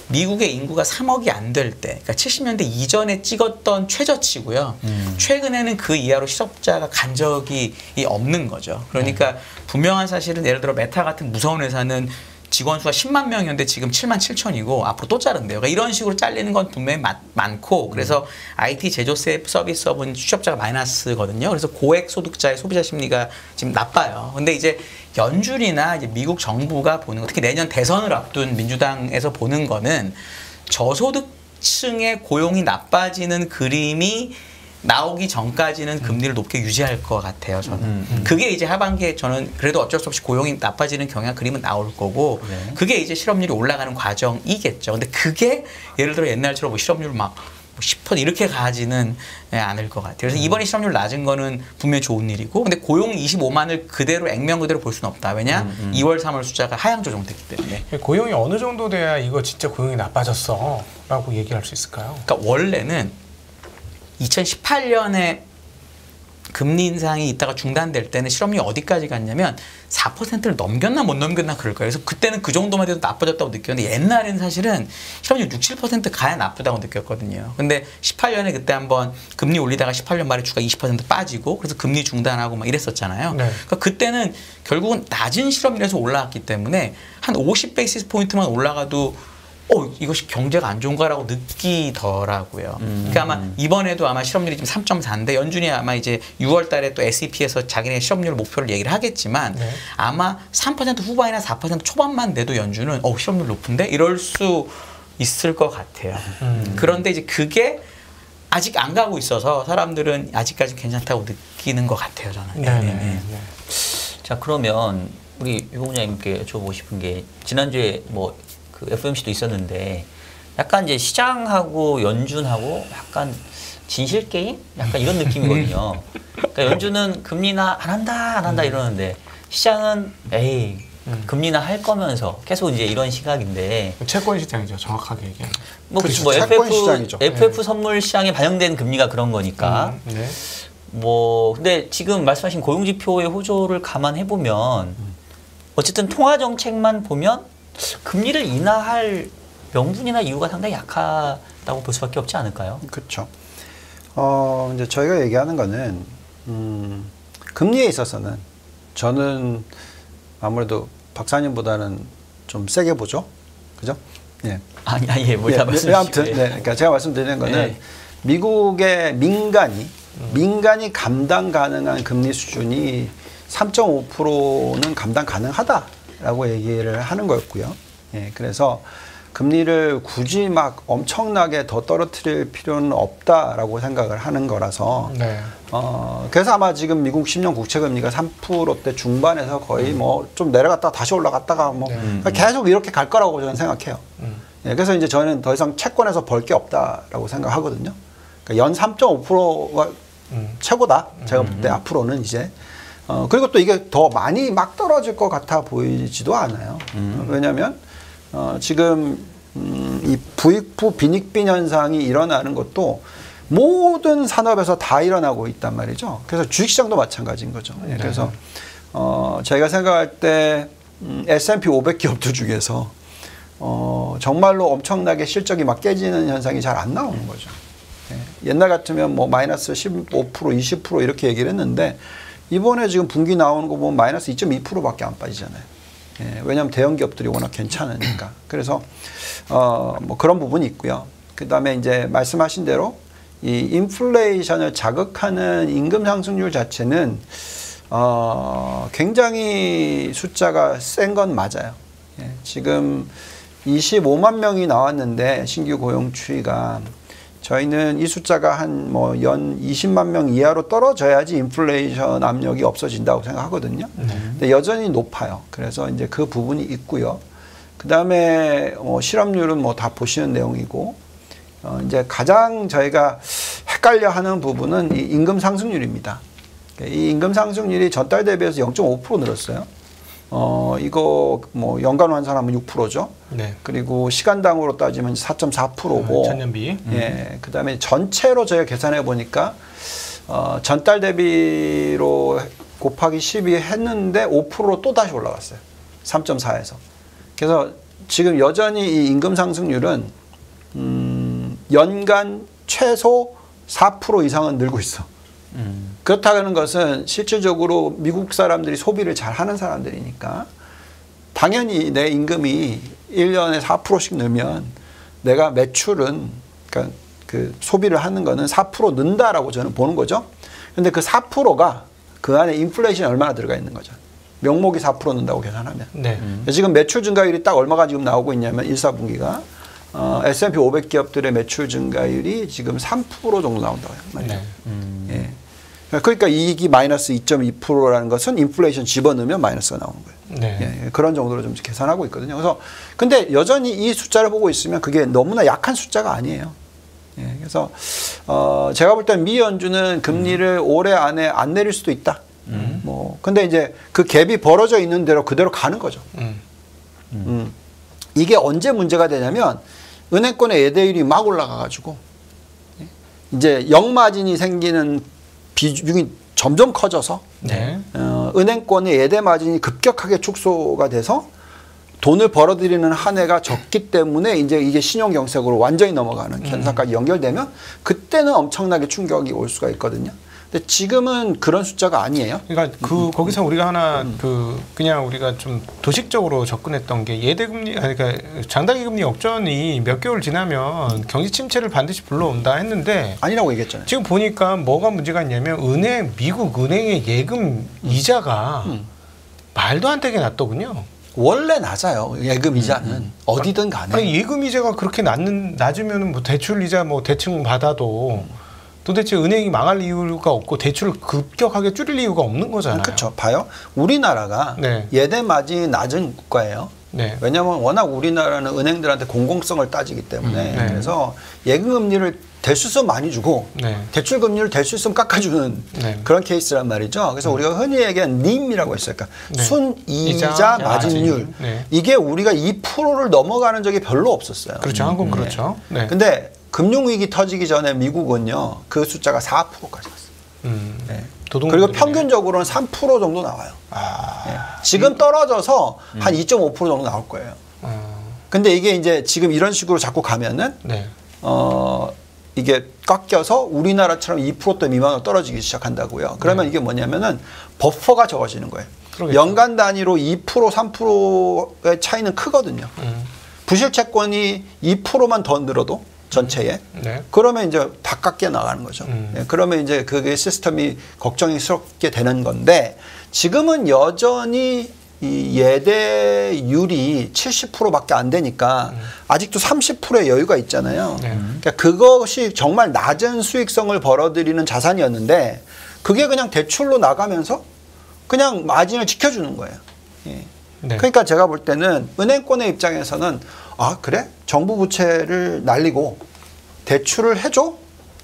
미국의 인구가 3억이 안 될 때, 그러니까 70년대 이전에 찍었던 최저치고요. 최근에는 그 이하로 실업자가 간 적이 없는 거죠. 그러니까 분명한 사실은 예를 들어 메타 같은 무서운 회사는 직원 수가 10만 명이었는데 지금 7만 7천이고 앞으로 또 자른대요. 그러니까 이런 식으로 잘리는 건 분명히 많고 그래서 IT 제조세 서비스업은 취업자가 마이너스거든요. 그래서 고액 소득자의 소비자 심리가 지금 나빠요. 근데 이제 연준이나 이제 미국 정부가 보는 거, 특히 내년 대선을 앞둔 민주당에서 보는 거는 저소득층의 고용이 나빠지는 그림이 나오기 전까지는 금리를 높게 유지할 것 같아요, 저는. 그게 이제 하반기에 저는 그래도 어쩔 수 없이 고용이 나빠지는 경향 그림은 나올 거고, 네. 그게 이제 실업률이 올라가는 과정이겠죠. 근데 그게 예를 들어 옛날처럼 뭐 실업률 막 10% 이렇게 가지는 않을 것 같아요. 그래서 이번에 실업률 낮은 거는 분명히 좋은 일이고, 근데 고용 25만을 그대로 액면 그대로 볼 수는 없다. 왜냐? 2월, 3월 숫자가 하향 조정됐기 때문에. 고용이 어느 정도 돼야 이거 진짜 고용이 나빠졌어라고 얘기할 수 있을까요? 그러니까 원래는 2018년에 금리 인상이 있다가 중단될 때는 실업률이 어디까지 갔냐면 4%를 넘겼나 못 넘겼나 그럴 거예요. 그래서 그때는 그 정도만 돼도 나빠졌다고 느꼈는데 옛날에는 사실은 실업률 6, 7% 가야 나쁘다고 느꼈거든요. 근데 18년에 그때 한번 금리 올리다가 18년 말에 주가 20% 빠지고 그래서 금리 중단하고 막 이랬었잖아요. 네. 그러니까 그때는 결국은 낮은 실업률에서 올라왔기 때문에 한 50베이시스 포인트만 올라가도 이것이 경제가 안 좋은가라고 느끼더라고요. 그러니까 아마 이번에도 아마 실업률이 지금 3.4인데 연준이 아마 이제 6월 달에 또 SEP에서 자기네 실업률 목표를 얘기를 하겠지만 네. 아마 3% 후반이나 4% 초반만 돼도 연준은 실업률 높은데 이럴 수 있을 것 같아요. 그런데 이제 그게 아직 안 가고 있어서 사람들은 아직까지 괜찮다고 느끼는 것 같아요, 저는. 네. 자, 그러면 우리 유 본부장님께 여쭤보고 싶은 게 지난주에 뭐 그 FOMC도 있었는데 약간 이제 시장하고 연준하고 약간 진실 게임? 약간 이런 느낌이거든요. 그러니까 연준은 금리나 안 한다 이러는데 시장은 에이 금리나 할 거면서 계속 이제 이런 시각인데 채권 시장이죠. 정확하게 얘기하면. 뭐, 그렇죠. 뭐 채권 시장이죠. FF 선물 시장에 반영된 금리가 그런 거니까 네. 뭐 근데 지금 말씀하신 고용지표의 호조를 감안해 보면 어쨌든 통화 정책만 보면 금리를 인하할 명분이나 이유가 상당히 약하다고 볼 수밖에 없지 않을까요? 그렇죠. 이제 저희가 얘기하는 거는 금리에 있어서는 저는 아무래도 박사님보다는 좀 세게 보죠, 그죠? 예. 예, 뭘 다 말씀하시고. 아무튼, 네, 그러니까 제가 말씀드리는 거는 미국의 민간이 감당 가능한 금리 수준이 3.5%는 감당 가능하다라고 얘기를 하는 거였고요. 예, 그래서 금리를 굳이 막 엄청나게 더 떨어뜨릴 필요는 없다라고 생각을 하는 거라서 네. 그래서 아마 지금 미국 10년 국채 금리가 3%대 중반에서 거의 뭐 좀 내려갔다가 다시 올라갔다가 뭐 계속 이렇게 갈 거라고 저는 생각해요. 예, 그래서 이제 저는 더 이상 채권에서 벌 게 없다라고 생각하거든요. 그러니까 연 3.5%가 최고다. 제가 볼 때 앞으로는 이제 그리고 또 이게 더 많이 막 떨어질 것 같아 보이지도 않아요. 왜냐하면 지금 이 부익부 빈익빈 현상이 일어나는 것도 모든 산업에서 다 일어나고 있단 말이죠. 그래서 주식시장도 마찬가지인 거죠. 네. 그래서 저희가 생각할 때 S&P 500 기업들 중에서 정말로 엄청나게 실적이 막 깨지는 현상이 잘 안 나오는 거죠. 예. 옛날 같으면 뭐 마이너스 15%, 20% 이렇게 얘기를 했는데 이번에 지금 분기 나오는 거 보면 마이너스 2.2%밖에 안 빠지잖아요. 예. 왜냐하면 대형 기업들이 워낙 괜찮으니까. 그래서 뭐 그런 부분이 있고요. 그 다음에 이제 말씀하신 대로 이 인플레이션을 자극하는 임금 상승률 자체는 굉장히 숫자가 센 건 맞아요. 예. 지금 25만 명이 나왔는데 신규 고용 추이가 저희는 이 숫자가 한 뭐 연 20만 명 이하로 떨어져야지 인플레이션 압력이 없어진다고 생각하거든요. 근데 여전히 높아요. 그래서 이제 그 부분이 있고요. 그 다음에 실업률은 뭐 다 보시는 내용이고 이제 가장 저희가 헷갈려하는 부분은 이 임금 상승률입니다. 이 임금 상승률이 전달 대비해서 0.5% 늘었어요. 이거 뭐 연간 환산하면 6%죠. 네. 그리고 시간당으로 따지면 4.4%고. 전년비. 예. 그다음에 전체로 저희가 계산해 보니까 전달 대비로 곱하기 12 했는데 5%로 또 다시 올라갔어요. 3.4에서. 그래서 지금 여전히 이 임금 상승률은 연간 최소 4% 이상은 늘고 있어. 그렇다는 것은 실질적으로 미국 사람들이 소비를 잘 하는 사람들이니까 당연히 내 임금이 1년에 4%씩 늘면 내가 매출은 그러니까 그 소비를 하는 거는 4% 는다라고 저는 보는 거죠. 근데 그 4%가 그 안에 인플레이션이 얼마나 들어가 있는 거죠. 명목이 4% 는다고 계산하면. 네. 지금 매출 증가율이 딱 얼마가 지금 나오고 있냐면 1, 4분기가 S&P 500 기업들의 매출 증가율이 지금 3% 정도 나온다고 말이죠. 네. 예. 그러니까 이익이 마이너스 2.2%라는 것은 인플레이션 집어넣으면 마이너스가 나오는 거예요. 네. 예, 그런 정도로 좀 계산하고 있거든요. 그래서 근데 여전히 이 숫자를 보고 있으면 그게 너무나 약한 숫자가 아니에요. 예, 그래서 제가 볼 땐 미 연준은 금리를 올해 안에 안 내릴 수도 있다. 뭐 근데 이제 그 갭이 벌어져 있는 대로 그대로 가는 거죠. 이게 언제 문제가 되냐면 은행권의 예대율이 막 올라가가지고 이제 역마진이 생기는 비중이 점점 커져서 네. 은행권의 예대 마진이 급격하게 축소가 돼서 돈을 벌어들이는 한 해가 적기 때문에 이제 이게 신용경색으로 완전히 넘어가는 현상까지 연결되면 그때는 엄청나게 충격이 올 수가 있거든요. 근데 지금은 그런 숫자가 아니에요. 그러니까 거기서 우리가 하나 그냥 우리가 좀 도식적으로 접근했던 게 예대금리 그러니까 장단기 금리 역전이 몇 개월 지나면 경기 침체를 반드시 불러온다 했는데 아니라고 얘기했잖아요. 지금 보니까 뭐가 문제가 있냐면 미국 은행의 예금 이자가 말도 안 되게 낮더군요. 원래 낮아요. 예금 이자는 어디든 간에. 아니 예금 이자가 그렇게 낮으면 뭐 대출 이자 뭐 대충 받아도 도대체 은행이 망할 이유가 없고 대출을 급격하게 줄일 이유가 없는 거잖아요. 그렇죠. 봐요. 우리나라가 네. 예대 마진이 낮은 국가예요. 네. 왜냐하면 워낙 우리나라는 은행들한테 공공성을 따지기 때문에 네. 그래서 예금 금리를 될 수 있으면 많이 주고 네. 대출 금리를 될 수 있으면 깎아주는 네. 그런 케이스란 말이죠. 그래서 우리가 흔히 얘기하는 NIM이라고 있어요. 그러니까 네. 순이자 마진율. 네. 이게 우리가 2%를 넘어가는 적이 별로 없었어요. 그렇죠. 한국은 그렇죠. 네. 근데 금융위기 터지기 전에 미국은요. 그 숫자가 4%까지 갔어요. 네. 그리고 평균적으로는 3% 정도 나와요. 네. 지금 떨어져서 한 2.5% 정도 나올 거예요. 근데 이게 이제 지금 이런 식으로 자꾸 가면은 네. 이게 깎여서 우리나라처럼 2%대 미만으로 떨어지기 시작한다고요. 그러면 이게 뭐냐면은 버퍼가 적어지는 거예요. 그러겠죠. 연간 단위로 2%, 3%의 차이는 크거든요. 부실 채권이 2%만 더 늘어도 전체에 네. 그러면 이제 다 깎여 나가는 거죠. 네, 그러면 이제 그게 시스템이 걱정스럽게 되는 건데 지금은 여전히 이 예대율이 70%밖에 안 되니까 아직도 30%의 여유가 있잖아요. 네. 그러니까 그것이 정말 낮은 수익성을 벌어들이는 자산이었는데 그게 그냥 대출로 나가면서 그냥 마진을 지켜주는 거예요. 예. 네. 그러니까 제가 볼 때는 은행권의 입장에서는 아 그래? 정부 부채를 날리고 대출을 해줘?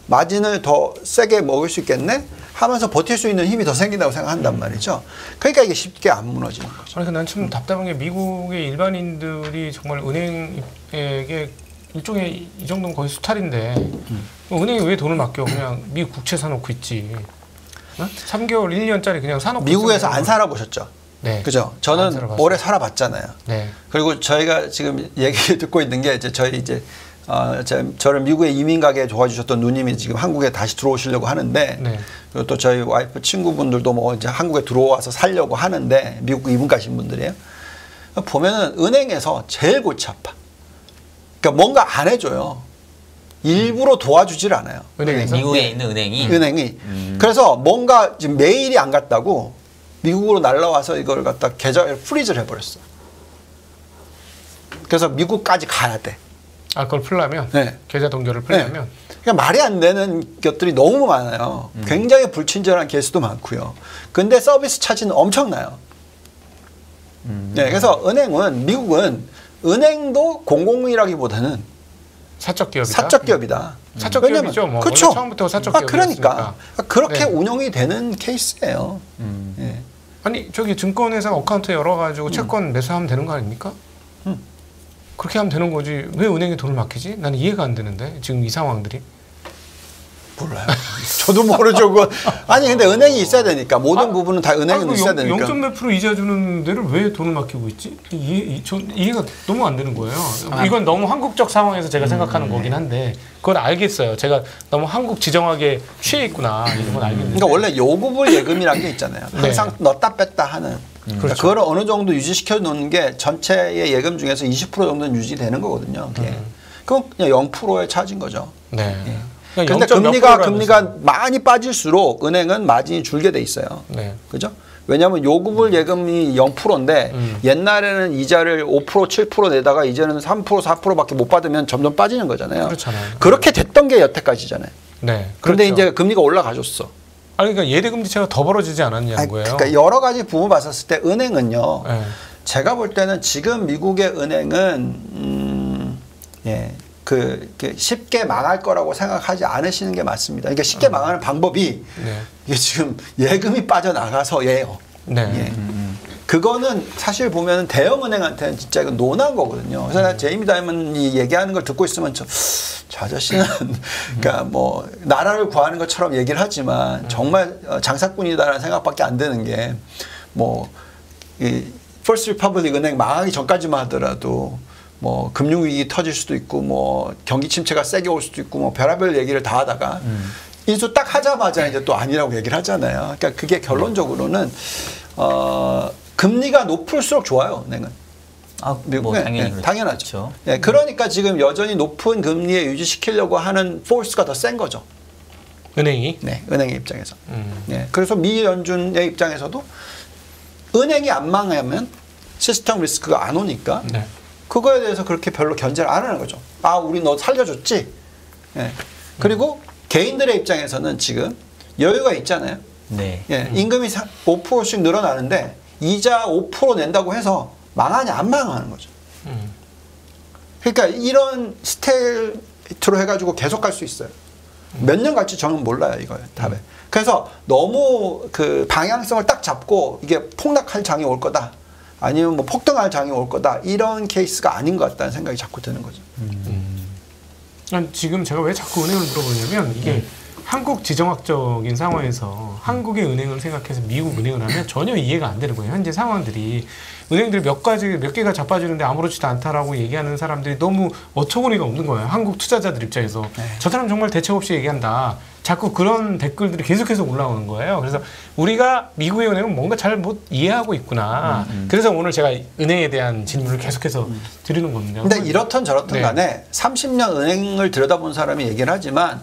마진을 더 세게 먹을 수 있겠네? 하면서 버틸 수 있는 힘이 더 생긴다고 생각한단 말이죠. 그러니까 이게 쉽게 안 무너지는 거죠. 그러니까 난 참 답답한 게 미국의 일반인들이 정말 은행에게 일종의 이 정도면 거의 수탈인데 은행이 왜 돈을 맡겨? 그냥 미국 국채 사놓고 있지. 어? 3개월, 1년짜리 그냥 사놓고. 미국에서 안 살아보셨죠? 네. 그죠? 안 저는 살아봤어요. 오래 살아봤잖아요. 네. 그리고 저희가 지금 얘기 듣고 있는 게 저를 미국에 이민 가게 도와주셨던 누님이 지금 한국에 다시 들어오시려고 하는데 네. 그리고 또 저희 와이프 친구분들도 뭐 이제 한국에 들어와서 살려고 하는데 미국 이민 가신 분들이에요. 보면은 은행에서 제일 골치 아파. 그러니까 뭔가 안 해줘요. 일부러 도와주질 않아요. 은행에서? 미국에 있는 은행이 은행이. 그래서 뭔가 지금 메일이 안 갔다고 미국으로 날라와서 이걸 갖다 계좌를 프리즈를 해버렸어. 그래서 미국까지 가야 돼. 아, 그걸 풀려면? 네. 계좌 동결을 풀려면? 그러니까 말이 안 되는 것들이 너무 많아요. 굉장히 불친절한 케이스도 많고요. 근데 서비스 차지는 엄청나요. 네, 그래서 은행은 미국은 은행도 공공이라기보다는 사적 기업이다. 사적 기업이다. 사적 왜냐면- 기업이죠. 뭐 그렇죠. 원래 처음부터 사적 기업이었으니까. 그러니까 그렇게 네. 운영이 되는 케이스예요. 예. 아니 저기 증권회사 어카운트 열어가지고 채권 매수하면 되는 거 아닙니까? 그렇게 하면 되는 거지. 왜 은행에 돈을 맡기지? 나는 이해가 안 되는데 지금 이 상황들이. 몰라요. 저도 모르죠. 그건. 아니 근데 은행이 있어야 되니까 모든 부분은 다 은행은 있어야 되니까. 0. 몇 프로 이자 주는 데를 왜 돈을 맡기고 있지? 이해가 너무 안 되는 거예요. 이건 너무 한국적 상황에서 제가 생각하는 거긴 한데 그건 알겠어요. 제가 너무 한국 지정학에 취해 있구나 이런 건 알겠는데. 그러니까 원래 요구불 예금이라는 게 있잖아요. 항상 네. 넣었다 뺐다 하는. 그러니까 그렇죠. 그거를 어느 정도 유지시켜 놓는 게 전체의 예금 중에서 20% 정도는 유지되는 거거든요. 그게. 그럼 그냥 0%에 차진 거죠. 네. 근데 0. 몇 금리가 프로라면서. 많이 빠질수록 은행은 마진이 줄게 돼 있어요. 네. 그죠? 왜냐하면 요구불 예금이 0%인데 옛날에는 이자를 5% 7% 내다가 이제는 3% 4%밖에 못 받으면 점점 빠지는 거잖아요. 그렇잖아요. 그렇게 됐던 게 여태까지잖아요. 네. 그런데 그렇죠. 이제 금리가 올라가줬어. 아니 그러니까 예대금리차가 더 벌어지지 않았냐는 아니, 거예요. 그러니까 여러 가지 부분 봤었을 때 은행은요. 네. 제가 볼 때는 지금 미국의 은행은 쉽게 망할 거라고 생각하지 않으시는 게 맞습니다. 그러니까 쉽게 망하는 방법이 네. 이게 지금 예금이 빠져나가서예요. 네. 예. 그거는 사실 보면 대형 은행한테는 진짜 이건 논한 거거든요. 그래서 나 제이미 다이먼이 얘기하는 걸 듣고 있으면 저 아저씨는 그러니까 뭐 나라를 구하는 것처럼 얘기를 하지만 정말 장사꾼이다라는 생각밖에 안 드는 게 뭐 이 퍼스트 리퍼블릭 은행 망하기 전까지만 하더라도 뭐 금융위기 터질 수도 있고 뭐 경기 침체가 세게 올 수도 있고 뭐 별의별 얘기를 다 하다가 인수 딱 하자마자 이제 또 아니라고 얘기를 하잖아요. 그러니까 그게 결론적으로는 금리가 높을수록 좋아요, 은행은. 뭐 당연히 그렇죠. 당연하죠. 예, 그러니까 지금 여전히 높은 금리에 유지시키려고 하는 포스가 더 센 거죠. 은행이. 네, 은행의 입장에서. 네, 그래서 미 연준의 입장에서도 은행이 안 망하면 시스템 리스크가 안 오니까 네. 그거에 대해서 그렇게 별로 견제를 안 하는 거죠. 아, 우리 너 살려줬지? 예. 그리고 개인들의 입장에서는 지금 여유가 있잖아요. 네. 예, 임금이 5%씩 늘어나는데 이자 5% 낸다고 해서 망하냐 안 망하는 거죠. 그러니까 이런 스테이트로 해가지고 계속 갈 수 있어요. 몇 년 갈지 저는 몰라요, 이거 답에. 그래서 너무 그 방향성을 딱 잡고 이게 폭락할 장이 올 거다. 아니면 뭐 폭등할 장이 올 거다. 이런 케이스가 아닌 것 같다는 생각이 자꾸 드는 거죠. 지금 제가 왜 자꾸 은행을 물어보냐면 이게 한국 지정학적인 상황에서 한국의 은행을 생각해서 미국 은행을 하면 전혀 이해가 안 되는 거예요. 현재 상황들이 은행들이 몇 개가 자빠지는데 아무렇지도 않다라고 얘기하는 사람들이 너무 어처구니가 없는 거예요. 한국 투자자들 입장에서 저 사람 정말 대책 없이 얘기한다. 자꾸 그런 댓글들이 계속해서 올라오는 거예요. 그래서 우리가 미국의 은행은 뭔가 잘 못 이해하고 있구나. 그래서 오늘 제가 은행에 대한 질문을 계속해서 드리는 겁니다. 근데 이렇든 저렇든 네. 간에 30년 은행을 들여다본 사람이 얘기를 하지만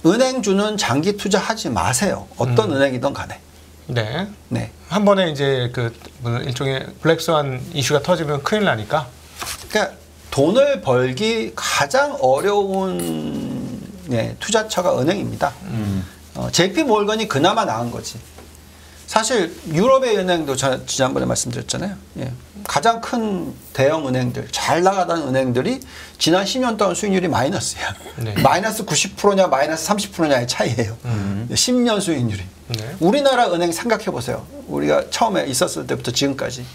은행주는 장기 투자하지 마세요. 어떤 은행이든 간에. 네. 네. 한 번에 이제 그 일종의 블랙스완 이슈가 터지면 큰일 나니까. 그러니까 돈을 벌기 가장 어려운 투자처가 은행입니다. JP 몰건이 그나마 나은 거지. 사실 유럽의 은행도 지난번에 말씀드렸잖아요. 예. 가장 큰 대형 은행들, 잘 나가던 은행들이 지난 10년 동안 수익률이 마이너스야. 네. 마이너스 90%냐 마이너스 30%냐의 차이예요. 10년 수익률이. 네. 우리나라 은행 생각해 보세요. 우리가 처음에 있었을 때부터 지금까지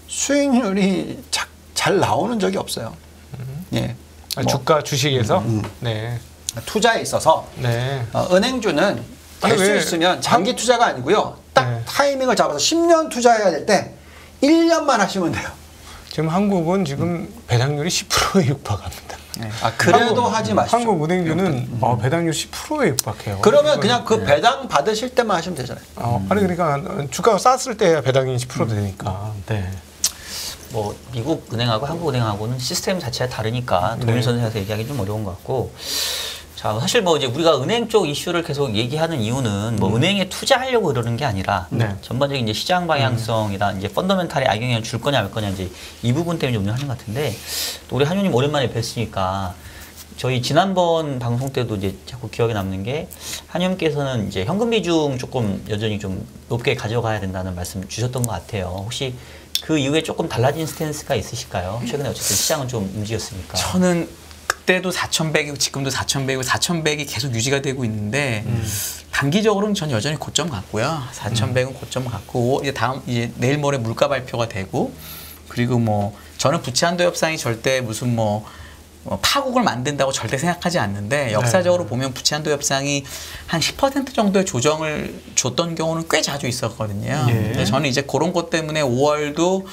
수익률이 잘 나오는 적이 없어요. 예. 주가 주식에서 네. 투자에 있어서 네. 은행주는 될 수 있으면 장기 투자가 아니고요. 딱 네. 타이밍을 잡아서 10년 투자해야 될 때 1년만 하시면 돼요. 지금 한국은 지금 배당률이 10%에 육박합니다. 네. 그래도 하지 마십시오. 한국은행주는 배당률 10%에 육박해요. 그러면 그냥 그 배당 받으실 때만 하시면 되잖아요. 아니 그러니까 주가가 쌌을 때 배당이 10% 되니까. 네. 뭐 미국 은행하고 한국 은행하고는 시스템 자체가 다르니까 동일 선에서 얘기하기 좀 어려운 것 같고. 자, 사실 뭐 이제 우리가 은행 쪽 이슈를 계속 얘기하는 이유는 뭐 은행에 투자하려고 그러는 게 아니라 전반적인 이제 시장 방향성이나 이제 펀더멘탈에 악영향을 줄 거냐 말 거냐 이제 이 부분 때문에 운영하는 것 같은데 또 우리 한유님 오랜만에 뵀으니까 저희 지난번 방송 때도 이제 자꾸 기억에 남는 게 한유님께서는 이제 현금 비중 조금 여전히 좀 높게 가져가야 된다는 말씀 주셨던 것 같아요. 혹시 그 이후에 조금 달라진 스탠스가 있으실까요? 최근에 어쨌든 시장은 좀 움직였으니까. 저는 그때도 4,100이고 지금도 4,100이고 4,100이 계속 유지가 되고 있는데 단기적으로는 전 여전히 고점 같고요. 4,100은 고점 같고 이제 내일 모레 물가 발표가 되고 그리고 뭐 저는 부채 한도 협상이 절대 무슨 뭐 파국을 만든다고 절대 생각하지 않는데 역사적으로 보면 부채 한도 협상이 한 10% 정도의 조정을 줬던 경우는 꽤 자주 있었거든요. 근데 저는 이제 그런 것 때문에 5월도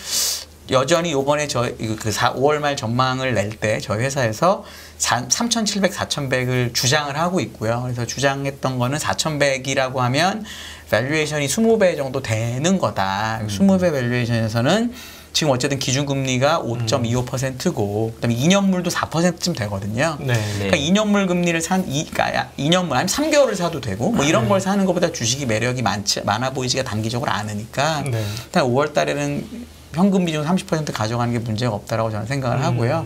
여전히 요번에 저희 그 5월 말 전망을 낼 때 저희 회사에서 3,700, 4,100을 주장을 하고 있고요. 그래서 주장했던 거는 4,100이라고 하면 밸류에이션이 20배 정도 되는 거다. 20배 밸류에이션에서는 지금 어쨌든 기준금리가 5.25%고 그다음에 2년물도 4%쯤 되거든요. 그러니까 2년물 금리를 그러니까 2년물 아니면 3개월을 사도 되고 뭐 이런 걸 사는 것보다 주식이 매력이 많아 보이지가 단기적으로 않으니까 일단 5월 달에는 현금 비중 30% 가져가는 게 문제가 없다라고 저는 생각을 하고요.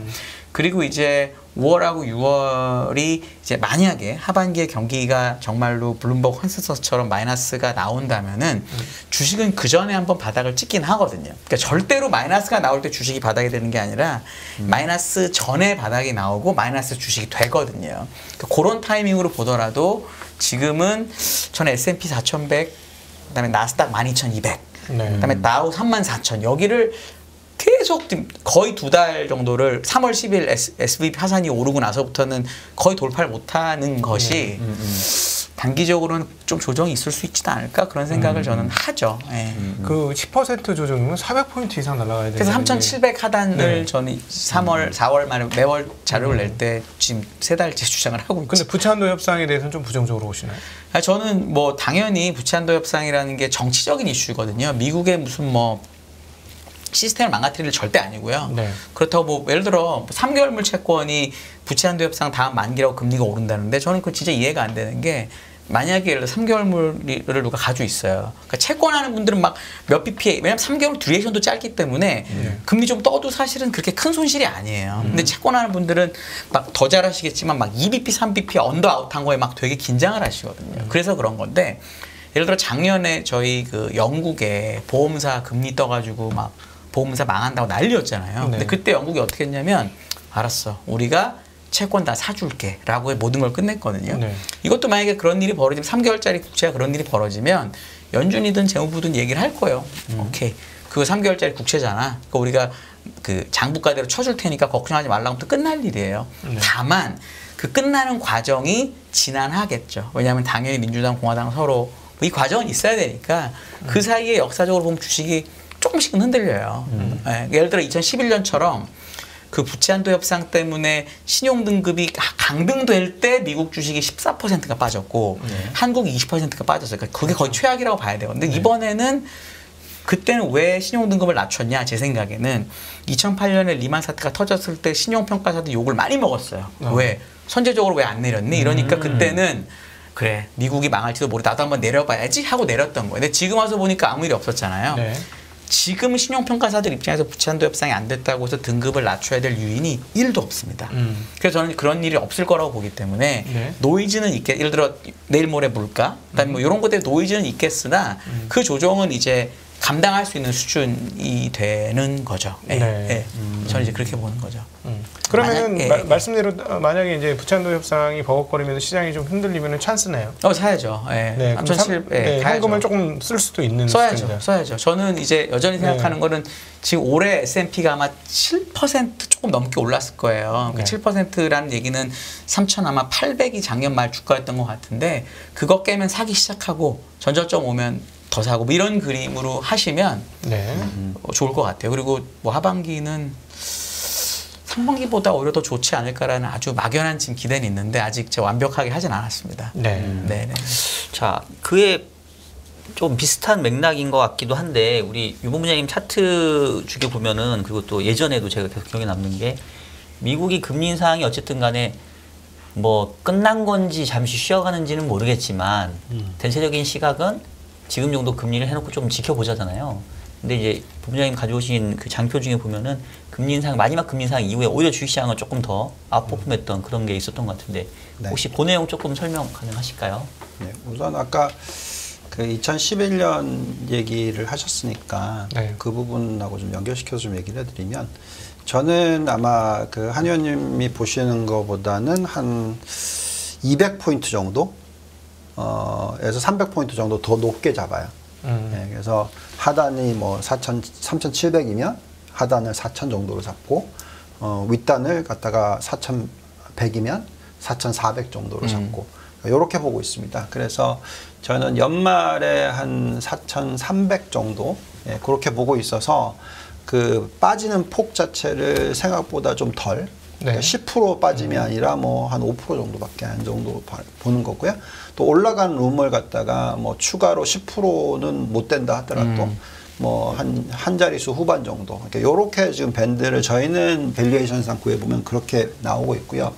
그리고 이제 5월하고 6월이 이제 만약에 하반기에 경기가 정말로 블룸버그 컨센서스처럼 마이너스가 나온다면은 주식은 그 전에 한번 바닥을 찍긴 하거든요. 그러니까 절대로 마이너스가 나올 때 주식이 바닥이 되는 게 아니라 마이너스 전에 바닥이 나오고 마이너스 주식이 되거든요. 그러니까 그런 타이밍으로 보더라도 지금은 저는 S&P 4,100, 그다음에 나스닥 12,200, 그다음에 다우 34,000 여기를 계속 거의 2달 정도를 3월 10일 SVB 파산이 오르고 나서부터는 거의 돌파를 못하는 것이 단기적으로는 좀 조정이 있을 수 있지도 않을까 그런 생각을 저는 하죠. 그 10% 조정이면 400포인트 이상 날아가야 돼요. 그래서 3,700 하단을 저는 3월, 4월 말에 매월 자료를 낼 때 지금 3달째 주장을 하고 있죠. 근데 부채 한도 협상에 대해서는 좀 부정적으로 보시나요? 저는 뭐 당연히 부채 한도 협상이라는 게 정치적인 이슈거든요. 미국의 무슨 뭐 시스템을 망가뜨릴 절대 아니고요. 그렇다고 뭐 예를 들어 3개월물 채권이 부채 한도 협상 다음 만기라고 금리가 오른다는데 저는 그거 진짜 이해가 안 되는 게 만약에 예를 들어 3개월물을 누가 가지고 있어요. 그러니까 채권하는 분들은 막 몇 BPA 왜냐면 3개월 듀레이션도 짧기 때문에 금리 좀 떠도 사실은 그렇게 큰 손실이 아니에요. 근데 채권하는 분들은 막 더 잘하시겠지만 막 2BP, 3BP 언더 아웃한 거에 막 되게 긴장을 하시거든요. 그래서 그런 건데 예를 들어 작년에 저희 그 영국에 보험사 금리 떠가지고 막 보험사 망한다고 난리였잖아요. 근데 그때 영국이 어떻게 했냐면 알았어 우리가 채권 다 사줄게 라고 모든 걸 끝냈거든요. 이것도 만약에 그런 일이 벌어지면 3개월짜리 국채가 그런 일이 벌어지면 연준이든 재무부든 얘기를 할 거예요. 오케이 그거 3개월짜리 국채잖아. 그러니까 우리가 그 장부가대로 쳐줄 테니까 걱정하지 말라고 하면 끝날 일이에요. 다만 그 끝나는 과정이 지난하겠죠. 왜냐하면 당연히 민주당 공화당 서로 이 과정은 있어야 되니까 그 사이에 역사적으로 보면 주식이 조금씩은 흔들려요. 예를 들어 2011년처럼 그 부채 한도 협상 때문에 신용 등급이 강등될 때 미국 주식이 14%가 빠졌고 한국이 20%가 빠졌어요. 그러니까 그게 거의 최악이라고 봐야 돼요. 근데 이번에는 그때는 왜 신용 등급을 낮췄냐 제 생각에는 2008년에 리만 사태가 터졌을 때 신용 평가사들이 욕을 많이 먹었어요. 왜 선제적으로 왜 안 내렸니? 이러니까 그때는 그래 미국이 망할지도 모르 나도 한번 내려봐야지 하고 내렸던 거예요. 근데 지금 와서 보니까 아무 일이 없었잖아요. 지금 신용평가사들 입장에서 부채 한도 협상이 안 됐다고 해서 등급을 낮춰야 될 요인이 1도 없습니다. 그래서 저는 그런 일이 없을 거라고 보기 때문에 노이즈는 예를 들어 내일 모레 물가 그다음에 뭐 이런 것들에 노이즈는 있겠으나 그 조정은 이제 감당할 수 있는 수준이 되는 거죠. 예, 네. 예. 저는 이제 그렇게 보는 거죠. 그러면은 만약- 말씀대로 만약에 이제 부찬도 협상이 버벅거리면서 시장이 좀 흔들리면은 찬스네요. 사야죠. 예. 네, 그럼 가야죠. 현금을 조금 쓸 수도 있는 써야죠. 수준이다. 써야죠. 저는 이제 여전히 생각하는 네. 거는 지금 올해 S&P가 아마 7% 조금 넘게 올랐을 거예요. 네. 7%라는 얘기는 3천 아마 800이 작년 말 주가였던 것 같은데 그거 깨면 사기 시작하고 전저점 오면 더 사고 뭐 이런 그림으로 하시면 네. 좋을 것 같아요. 그리고 뭐 하반기는 상반기보다 오히려 더 좋지 않을까라는 아주 막연한 지금 기대는 있는데 아직 제가 완벽하게 하진 않았습니다. 네. 네. 자, 그에 좀 비슷한 맥락인 것 같기도 한데 우리 유 본부장님 차트 주게 보면은 그리고 또 예전에도 제가 계속 기억에 남는 게 미국이 금리 인상이 어쨌든 간에 뭐 끝난 건지 잠시 쉬어가는지는 모르겠지만 대체적인 시각은 지금 정도 금리를 해놓고 좀 지켜보자잖아요. 근데 이제 본부장님 가져오신 그 장표 중에 보면은 금리 인상 마지막 금리 인상 이후에 오히려 주식시장은 조금 더 아웃퍼폼했던 그런 게 있었던 것 같은데 네. 혹시 그 내용 조금 설명 가능하실까요? 네, 우선 아까 그 2011년 얘기를 하셨으니까 네. 그 부분하고 좀 연결시켜서 좀 얘기를 해드리면 저는 아마 그 한 의원님이 보시는 것보다는 한 200포인트 정도 에서 300포인트 정도 더 높게 잡아요. 네, 그래서 하단이 뭐 3,700이면 하단을 4,000 정도로 잡고 윗단을 갖다가 4,100이면 4,400 정도로 잡고 이렇게 보고 있습니다. 그래서 저는 연말에 한 4,300 정도 그렇게 보고 있어서 그 빠지는 폭 자체를 생각보다 좀 덜. 네. 10% 빠짐이 아니라 뭐 한 5% 정도밖에 안 정도 보는 거고요. 또 올라간 룸을 갖다가 뭐 추가로 10%는 못 된다 하더라도 뭐 한 자릿수 후반 정도. 그러니까 요렇게 지금 밴드를 저희는 밸류에이션상 구해보면 그렇게 나오고 있고요.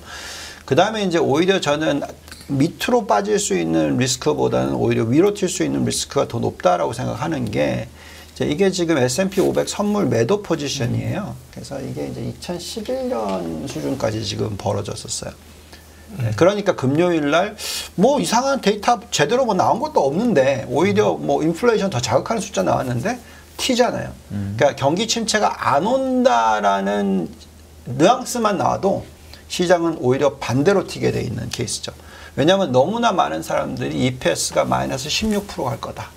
그 다음에 이제 오히려 저는 밑으로 빠질 수 있는 리스크보다는 오히려 위로 튈 수 있는 리스크가 더 높다라고 생각하는 게 이게 지금 S&P 500 선물 매도 포지션이에요. 그래서 이게 이제 2011년 수준까지 지금 벌어졌었어요. 네, 그러니까 금요일 날 뭐 이상한 데이터 제대로 뭐 나온 것도 없는데 오히려 뭐 인플레이션 더 자극하는 숫자 나왔는데 튀잖아요. 그러니까 경기 침체가 안 온다라는 뉘앙스만 나와도 시장은 오히려 반대로 튀게 돼 있는 케이스죠. 왜냐하면 너무나 많은 사람들이 EPS가 마이너스 16%갈 거다.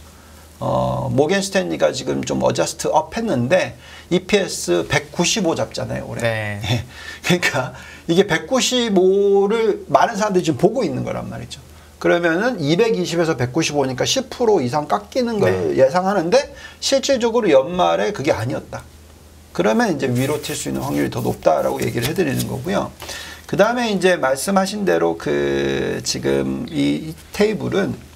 모겐 스탠리가 지금 좀 어저스트 업 했는데 EPS 195 잡잖아요, 올해. 네. 그러니까 이게 195를 많은 사람들이 지금 보고 있는 거란 말이죠. 그러면은 220에서 195니까 10% 이상 깎이는 걸 예상하는데 실질적으로 연말에 그게 아니었다. 그러면 이제 위로 튈 수 있는 확률이 더 높다라고 얘기를 해드리는 거고요. 그 다음에 이제 말씀하신 대로 그 지금 이 테이블은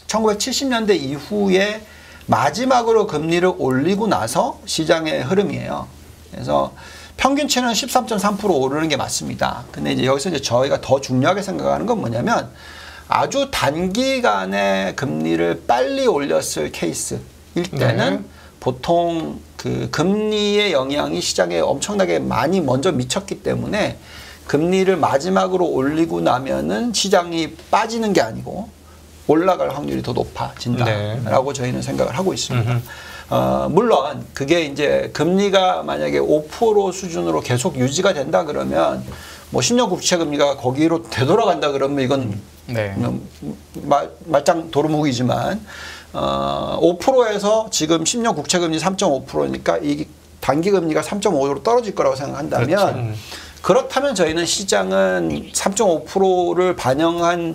1970년대 이후에 마지막으로 금리를 올리고 나서 시장의 흐름이에요. 그래서 평균치는 13.3% 오르는 게 맞습니다. 근데 이제 여기서 이제 저희가 더 중요하게 생각하는 건 뭐냐면 아주 단기간에 금리를 빨리 올렸을 케이스일 때는 보통 그 금리의 영향이 시장에 엄청나게 많이 먼저 미쳤기 때문에 금리를 마지막으로 올리고 나면은 시장이 빠지는 게 아니고 올라갈 확률이 더 높아진다라고 저희는 생각을 하고 있습니다. 물론 그게 이제 금리가 만약에 5% 수준으로 계속 유지가 된다 그러면 뭐 10년 국채 금리가 거기로 되돌아간다 그러면 이건 말짱 도루묵이지만 5%에서 지금 10년 국채 금리 3.5%니까 이 단기 금리가 3.5로 떨어질 거라고 생각한다면 그렇죠. 그렇다면 저희는 시장은 3.5%를 반영한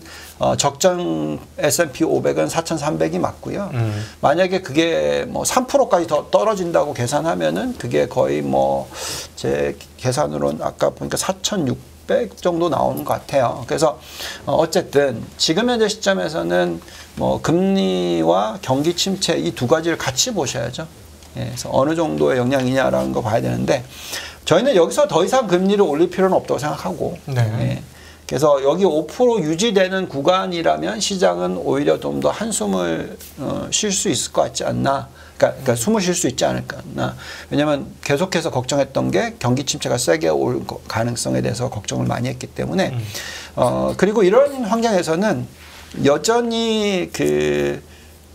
적정 S&P 500은 4,300이 맞고요. 만약에 그게 뭐 3%까지 더 떨어진다고 계산하면은 그게 거의 뭐 제 계산으로는 아까 보니까 4,600 정도 나오는 것 같아요. 그래서 어쨌든 지금 현재 시점에서는 뭐 금리와 경기 침체 이 두 가지를 같이 보셔야죠. 예, 그래서 어느 정도의 영향이냐라는 거 봐야 되는데 저희는 여기서 더 이상 금리를 올릴 필요는 없다고 생각하고 예, 그래서 여기 5% 유지되는 구간이라면 시장은 오히려 좀 더 한숨을 쉴 수 있을 것 같지 않나. 그러니까 숨을 쉴 수 있지 않을까. 왜냐하면 계속해서 걱정했던 게 경기 침체가 세게 올 가능성에 대해서 걱정을 많이 했기 때문에 그리고 이런 환경에서는 여전히 그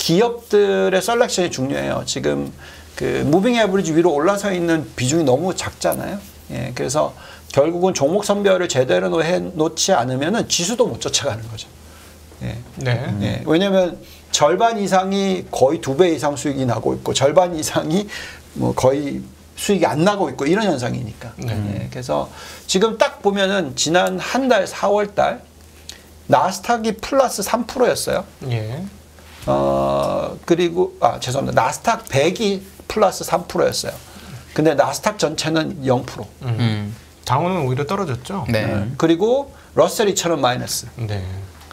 기업들의 셀렉션이 중요해요. 지금 그 무빙 에버리지 위로 올라서 있는 비중이 너무 작잖아요. 예, 그래서 결국은 종목 선별을 제대로 해 놓지 않으면은 지수도 못 쫓아가는 거죠. 예. 네. 예, 왜냐하면 절반 이상이 거의 2배 이상 수익이 나고 있고 절반 이상이 뭐 거의 수익이 안 나고 있고 이런 현상이니까. 네. 예, 그래서 지금 딱 보면은 지난 한 달 4월 달 나스닥이 플러스 3%였어요. 예. 그리고 죄송합니다. 나스닥 100이 플러스 3%였어요. 근데 나스닥 전체는 0%. 당원은 오히려 떨어졌죠. 네. 그리고 러셀 2000은 마이너스. 네.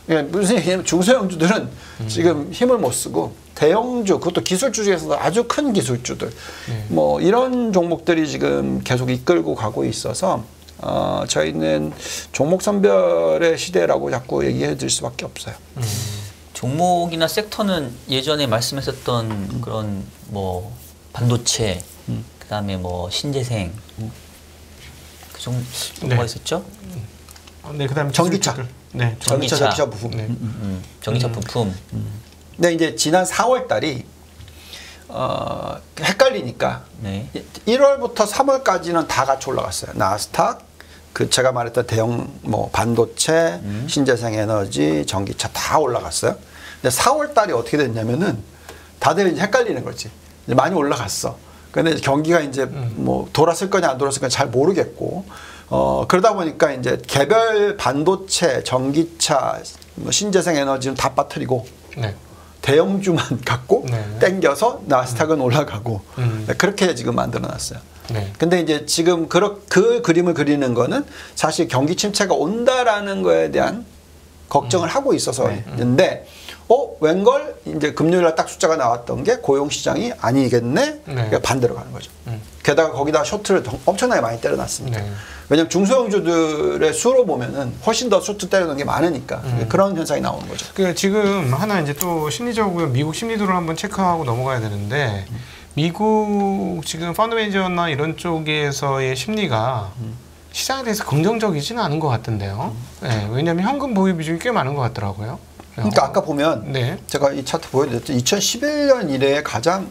그러니까 무슨 얘기냐면 중소형주들은 지금 힘을 못 쓰고 대형주, 그것도 기술주 중에서도 아주 큰 기술주들, 뭐 이런 종목들이 지금 계속 이끌고 가고 있어서 저희는 종목 선별의 시대라고 자꾸 얘기해 드릴 수밖에 없어요. 종목이나 섹터는 예전에 말씀하셨던 그런 뭐 반도체, 그다음에 뭐 신재생, 그 정도 뭐가 있었죠? 네, 그다음에 전기차. 기술주들. 네, 전기차 부품. 네. 전기차 부품. 근데 이제 지난 4월 달이 헷갈리니까 네. 1월부터 3월까지는 다 같이 올라갔어요. 나스닥, 그 제가 말했던 대형 뭐 반도체, 신재생 에너지, 전기차 다 올라갔어요. 근데 4월 달이 어떻게 됐냐면은 다들 이제 헷갈리는 거지. 이제 많이 올라갔어. 근데 경기가 이제 뭐 돌았을 거냐 안 돌았을 거냐 잘 모르겠고, 그러다 보니까 이제 개별 반도체, 전기차, 뭐 신재생 에너지는 다 빠뜨리고 네. 대형주만 갖고 네. 땡겨서 나스닥은 올라가고 그렇게 지금 만들어놨어요. 네. 근데 이제 지금 그 그림을 그리는 거는 사실 경기 침체가 온다라는 거에 대한 걱정을 하고 있어서인데, 웬걸 이제 금요일날 딱 숫자가 나왔던 게 고용 시장이 아니겠네. 그러니까 반대로 가는 거죠. 게다가 거기다 쇼트를 엄청나게 많이 때려놨으니까. 네. 왜냐면 중소형주들의 수로 보면은 훨씬 더 쇼트 때려놓은 게 많으니까 그런 현상이 나오는 거죠. 그 지금 하나 이제 또 심리적으로 미국 심리도를 한번 체크하고 넘어가야 되는데, 미국 지금 펀드 매니저나 이런 쪽에서의 심리가 시장에 대해서 긍정적이지는 않은 것 같던데요. 네, 왜냐하면 현금 보유 비중이 꽤 많은 것 같더라고요. 그러니까 아까 보면 네. 제가 이 차트 보여드렸죠. 2011년 이래 가장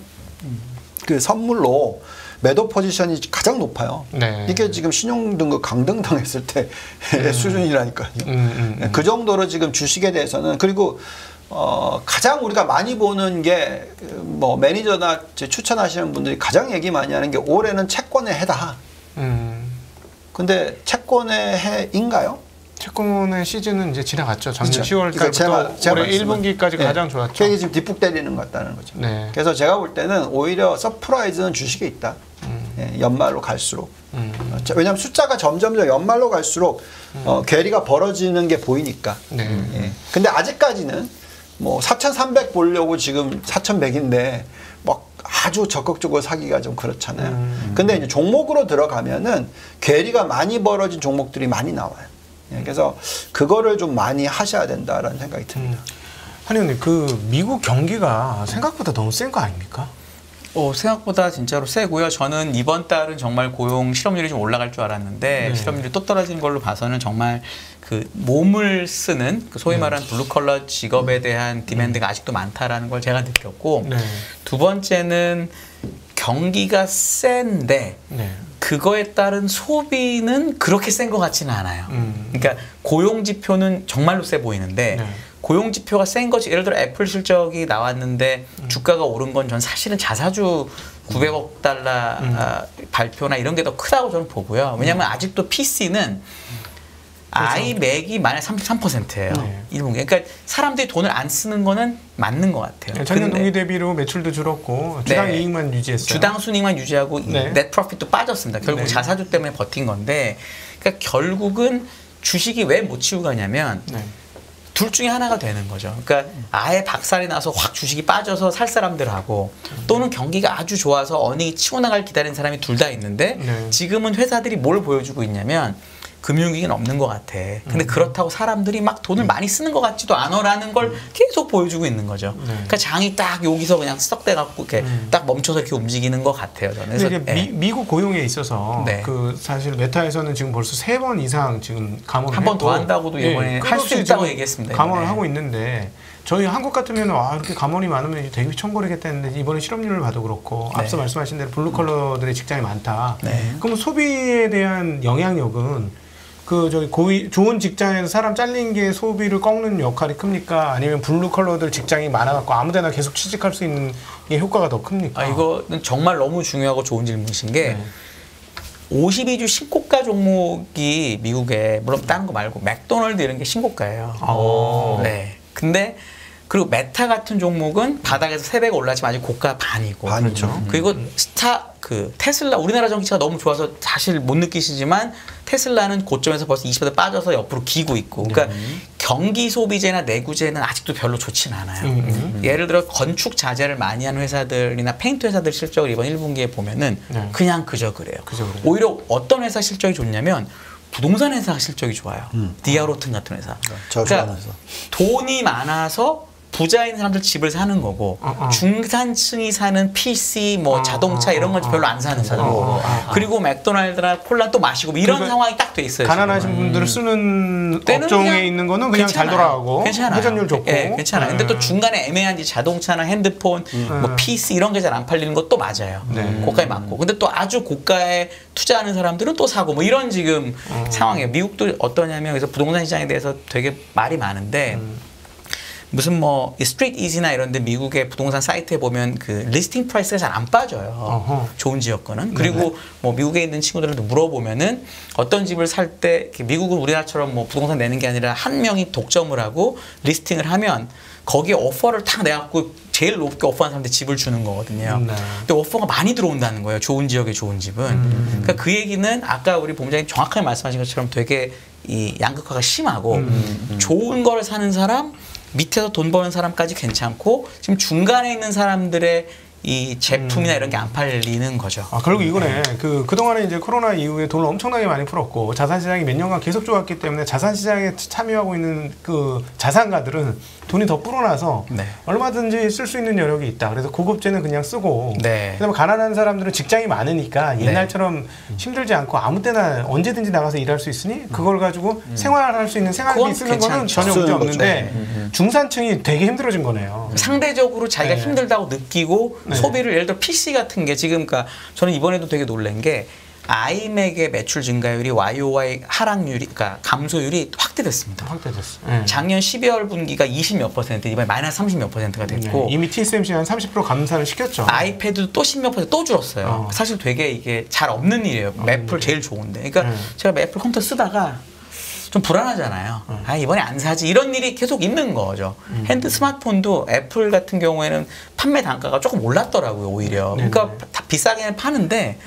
그 선물로 매도 포지션이 가장 높아요. 네. 이게 지금 신용등급 강등당 했을 때 수준이라니까요. 그 정도로 지금 주식에 대해서는, 그리고 가장 우리가 많이 보는 게 뭐 매니저나 추천하시는 분들이 가장 얘기 많이 하는 게 올해는 채권의 해다. 근데 채권의 해인가요? 채권의 시즌은 이제 지나갔죠. 작년 그렇죠. 10월 그러니까 달부터 올해 1분기까지 가장 좋았죠. 이게 지금 뒷북 때리는 것 같다는 거죠. 네. 그래서 제가 볼 때는 오히려 서프라이즈는 주식에 있다. 예, 연말로 갈수록. 왜냐하면 숫자가 점점 연말로 갈수록 괴리가 벌어지는 게 보이니까. 네. 예. 근데 아직까지는 뭐 4,300 보려고 지금 4,100인데 막 아주 적극적으로 사기가 좀 그렇잖아요. 근데 이제 종목으로 들어가면은 괴리가 많이 벌어진 종목들이 많이 나와요. 예, 그래서 그거를 좀 많이 하셔야 된다라는 생각이 듭니다. 한희 의원님, 그 미국 경기가 생각보다 너무 센 거 아닙니까? 생각보다 진짜로 세고요. 저는 이번 달은 정말 고용 실업률이 좀 올라갈 줄 알았는데 실업률이 또 떨어지는 걸로 봐서는 정말 그 몸을 쓰는 그 소위 말하는 블루컬러 직업에 대한 디맨드가 아직도 많다라는 걸 제가 느꼈고, 네. 두 번째는 경기가 센데 네. 그거에 따른 소비는 그렇게 센 것 같지는 않아요. 그러니까 고용 지표는 정말로 세 보이는데 네. 고용 지표가 센 거지. 예를 들어 애플 실적이 나왔는데 주가가 오른 건 전 사실은 자사주 900억 달러 발표나 이런 게 더 크다고 저는 보고요. 왜냐하면 아직도 PC는 아이맥이 만약 33%예요. 네. 1분기. 그러니까 사람들이 돈을 안 쓰는 거는 맞는 것 같아요. 작년 근데 동기 대비로 매출도 줄었고 주당 네. 이익만 유지했어요. 주당 순이익만 유지하고 네. 넷 프로핏도 빠졌습니다. 결국 네. 자사주 때문에 버틴 건데, 그러니까 결국은 주식이 왜 못 치고 가냐면 네. 둘 중에 하나가 되는 거죠. 그러니까 아예 박살이 나서 확 주식이 빠져서 살 사람들하고, 또는 경기가 아주 좋아서 어닝이 치고 나갈 기다리는 사람이 둘 다 있는데, 네. 지금은 회사들이 뭘 보여주고 있냐면 금융위기는 없는 것 같아. 근데 그렇다고 사람들이 막 돈을 많이 쓰는 것 같지도 않아라는 걸 계속 보여주고 있는 거죠. 그러니까 장이 딱 여기서 그냥 썩대갖고 이렇게 딱 멈춰서 이렇게 움직이는 것 같아요. 저는. 근데 그래서 이게 미국 고용에 있어서 네. 그 사실 메타에서는 지금 벌써 3번 이상 지금 감원을 한 번 했고, 더 한다고도 이번에 할 수 끝없이 있다고 지금 얘기했습니다. 감원을 이번에. 하고 있는데 저희 한국 같으면 이렇게 감원이 많으면 되게 휘청거리겠다 했는데 이번에 실업률을 봐도 그렇고 네. 앞서 말씀하신 대로 블루컬러들의 직장이 많다. 네. 그럼 소비에 대한 영향력은 좋은 직장에서 사람 잘린 게 소비를 꺾는 역할이 큽니까? 아니면 블루컬러들 직장이 많아갖고 아무데나 계속 취직할 수 있는 게 효과가 더 큽니까? 이거는 정말 너무 중요하고 좋은 질문이신 게 네. 52주 신고가 종목이 미국에 물론 다른 거 말고 맥도널드 이런 게 신고가예요. 네. 근데 그리고 메타 같은 종목은 바닥에서 3배가 올랐지만 아직 고가 반이고. 반이죠. 그리고 테슬라 우리나라 전기차가 너무 좋아서 사실 못 느끼시지만 테슬라는 고점에서 벌써 20% 빠져서 옆으로 기고 있고. 그러니까 경기 소비재나 내구재는 아직도 별로 좋진 않아요. 예를 들어 건축 자재를 많이 하는 회사들이나 페인트 회사들 실적을 이번 1분기에 보면은 네. 그냥 그저 그래요. 그저 그래요. 오히려 어떤 회사 실적이 좋냐면 부동산 회사 실적이 좋아요. 디아로튼 같은 회사. 저 좋아하는 회사. 돈이 많아서 부자인 사람들 집을 사는 거고 중산층이 사는 PC 자동차 이런 건 별로 안 사는 사람이고 그리고 맥도날드나 콜라 또 마시고 이런 그러니까 상황이 딱 돼 있어요. 가난하신 분들을 쓰는 때는 업종에 그냥 있는 거는 그냥 잘 돌아가고 괜찮아요. 회전율 좋고 예, 괜찮아요. 근데 또 중간에 애매한 자동차나 핸드폰, PC 이런 게 잘 안 팔리는 것도 맞아요. 네. 고가에 맞고. 근데 또 아주 고가에 투자하는 사람들은 또 사고 이런 지금 상황이에요. 미국도 어떠냐면 그래서 부동산 시장에 대해서 되게 말이 많은데 무슨 이 스트리트 이지나 이런 데 미국의 부동산 사이트에 보면 그 리스팅 프라이스가 잘 안 빠져요. 어허. 좋은 지역 거는. 그리고 미국에 있는 친구들한테 물어보면은 어떤 집을 살 때 미국은 우리나라처럼 부동산 내는 게 아니라 한 명이 독점을 하고 리스팅을 하면 거기에 오퍼를 탁 내갖고 제일 높게 오퍼한 사람한테 집을 주는 거거든요. 네. 근데 오퍼가 많이 들어온다는 거예요. 좋은 지역에 좋은 집은. 그러니까 그 얘기는 아까 우리 본부장님 정확하게 말씀하신 것처럼 되게 이 양극화가 심하고 좋은 걸 사는 사람 밑에서 돈 버는 사람까지 괜찮고 지금 중간에 있는 사람들의 이 제품이나 이런 게 안 팔리는 거죠. 그리고 이거네. 그동안에 이제 코로나 이후에 돈을 엄청나게 많이 풀었고 자산시장이 몇 년간 계속 좋았기 때문에 자산시장에 참여하고 있는 그 자산가들은 돈이 더 불어나서 네. 얼마든지 쓸 수 있는 여력이 있다. 그래서 고급재는 그냥 쓰고 네. 그다음에 가난한 사람들은 직장이 많으니까 옛날처럼 힘들지 않고 아무 때나 언제든지 나가서 일할 수 있으니 그걸 가지고 생활할 수 있는 생활비 그건 쓰는 거는 괜찮죠. 전혀 문제 없는데 네. 중산층이 되게 힘들어진 거네요. 상대적으로 자기가 네. 힘들다고 느끼고 네. 소비를 예를 들어 PC 같은 게 지금 그러니까 저는 이번에도 되게 놀란 게 아이맥의 매출 증가율이 YOY 하락률이 그러니까 감소율이 확대됐습니다. 확대됐어. 네. 작년 12월 분기가 20몇 %, 이번에 마이너스 30 몇 %가 됐고 이미 TSMC 한 30% 감산을 시켰죠. 아이패드도 또 10몇 % 또 줄었어요. 사실 되게 이게 잘 없는 일이에요. 매플 제일 좋은데. 그러니까 제가 매플 컴퓨터 쓰다가 좀 불안하잖아요. 이번에 안 사지. 이런 일이 계속 있는 거죠. 스마트폰도 애플 같은 경우에는 판매 단가가 조금 올랐더라고요, 오히려. 그러니까 다 비싸게는 파는데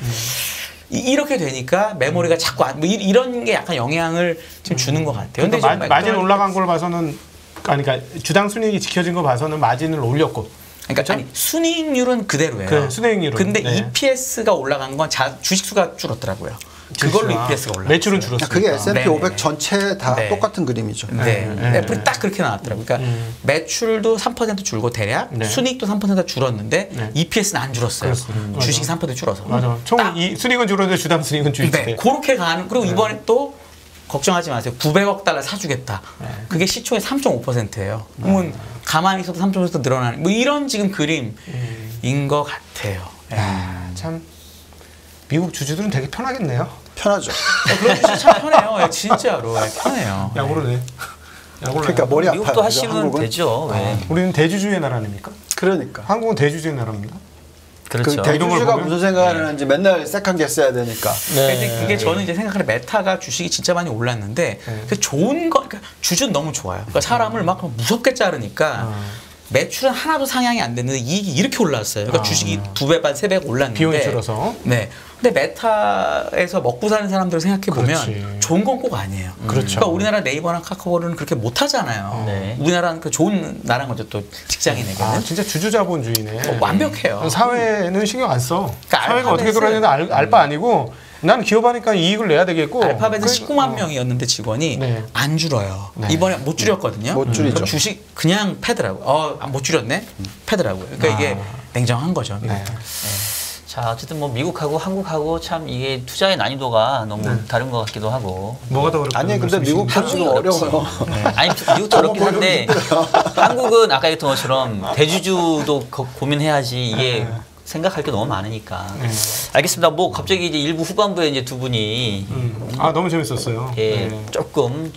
이렇게 되니까 메모리가 자꾸 이런 게 약간 영향을 지금 주는 것 같아요. 근데 그러니까 마진 올라간 걸 봐서는 그러니까 주당 순이익이 지켜진 거 봐서는 마진을 올렸고. 그러니까 아니, 순이익률은 그대로예요. 순이익률은. 근데 네. EPS가 올라간 건 주식 수가 줄었더라고요. 그걸로 EPS가 올랐어요. 매출은 줄었어요. 그게 S&P 네, 500 네. 전체 다 네. 똑같은 그림이죠. 네. 애플이 딱 그렇게 나왔더라고요. 그러니까 매출도 3% 줄고 대략 순이익도 3% 줄었는데 EPS는 안 줄었어요. 주식이 3% 줄어서. 맞아. 총 순이익은 줄었는데 주당 순이익은 줄었대. 네. 그렇게 가는. 그리고 이번에 또 걱정하지 마세요. 900억 달러 사주겠다. 그게 시총의 3.5%예요. 그러면 가만히 있어도 3.5% 늘어나는 이런 지금 그림인 것 같아요. 참 미국 주주들은 되게 편하겠네요. 편하죠. 그런 주식 참 편해요. 편해요. 편해요. 야구르네. 그러니까 머리 아파요. 미국도 하시면 한국은? 되죠. 왜? 우리는 대주주의 나라 아닙니까? 그러니까. 한국은 대주주의 나라입니다. 그렇죠. 그 이런 걸 대주주가 보면? 무슨 생각을 하는지 맨날 세컨 써야 되니까. 근데 그게 저는 이제 생각하는 메타가 주식이 진짜 많이 올랐는데 그 좋은 거, 그러니까 주주는 너무 좋아요. 그러니까 사람을 막 무섭게 자르니까 매출은 하나도 상향이 안 됐는데 이익이 이렇게 올랐어요. 그러니까 주식이 2배 반, 3배 올랐는데. 비용이 줄어서. 네. 근데 메타에서 먹고 사는 사람들을 생각해 보면 그렇지. 좋은 건 꼭 아니에요. 그렇죠. 그러니까 우리나라 네이버나 카카오는 그렇게 못 하잖아요. 네. 우리나라는 그 좋은 나라인 거죠. 또 직장인에게는. 진짜 주주자본주의네. 완벽해요. 사회는 신경 안 써. 그러니까 사회가 어떻게 알파벳은- 돌아가는지 알 바 아니고 난 기업하니까 이익을 내야 되겠고. 알파벳은 19만 명이었는데 직원이 네. 안 줄어요. 네. 이번에 못 줄였거든요. 못 줄이죠. 그럼 주식 그냥 패더라고요. 못 줄였네? 패더라고요. 그러니까 이게 냉정한 거죠. 네. 자, 어쨌든 뭐 미국하고 한국하고 참 이게 투자의 난이도가 너무 다른 것 같기도 하고. 뭐가 더 어렵다는 아니 근데 미국도 지금 어려워요. 네. 아니 미국도 어렵긴 한데 한국은 아까 얘기했던 것처럼 대주주도 고민해야지 이게 생각할 게 너무 많으니까. 알겠습니다. 뭐 갑자기 이제 일부 후반부에 이제 두 분이 아 너무 재밌었어요. 예, 네. 조금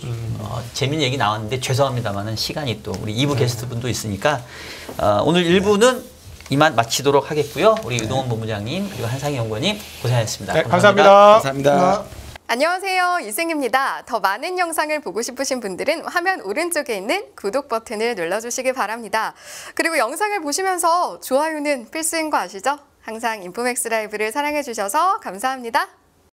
재밌는 얘기 나왔는데 죄송합니다만은 시간이 또 우리 2부 게스트분도 있으니까 오늘 1부는 이만 마치도록 하겠고요. 우리 유동원 본부장님 그리고 한상희 연구원님 고생하셨습니다. 네, 감사합니다. 감사합니다. 안녕하세요. 이승입니다. 더 많은 영상을 보고 싶으신 분들은 화면 오른쪽에 있는 구독 버튼을 눌러주시기 바랍니다. 그리고 영상을 보시면서 좋아요는 필수인 거 아시죠? 항상 인포맥스 라이브를 사랑해주셔서 감사합니다.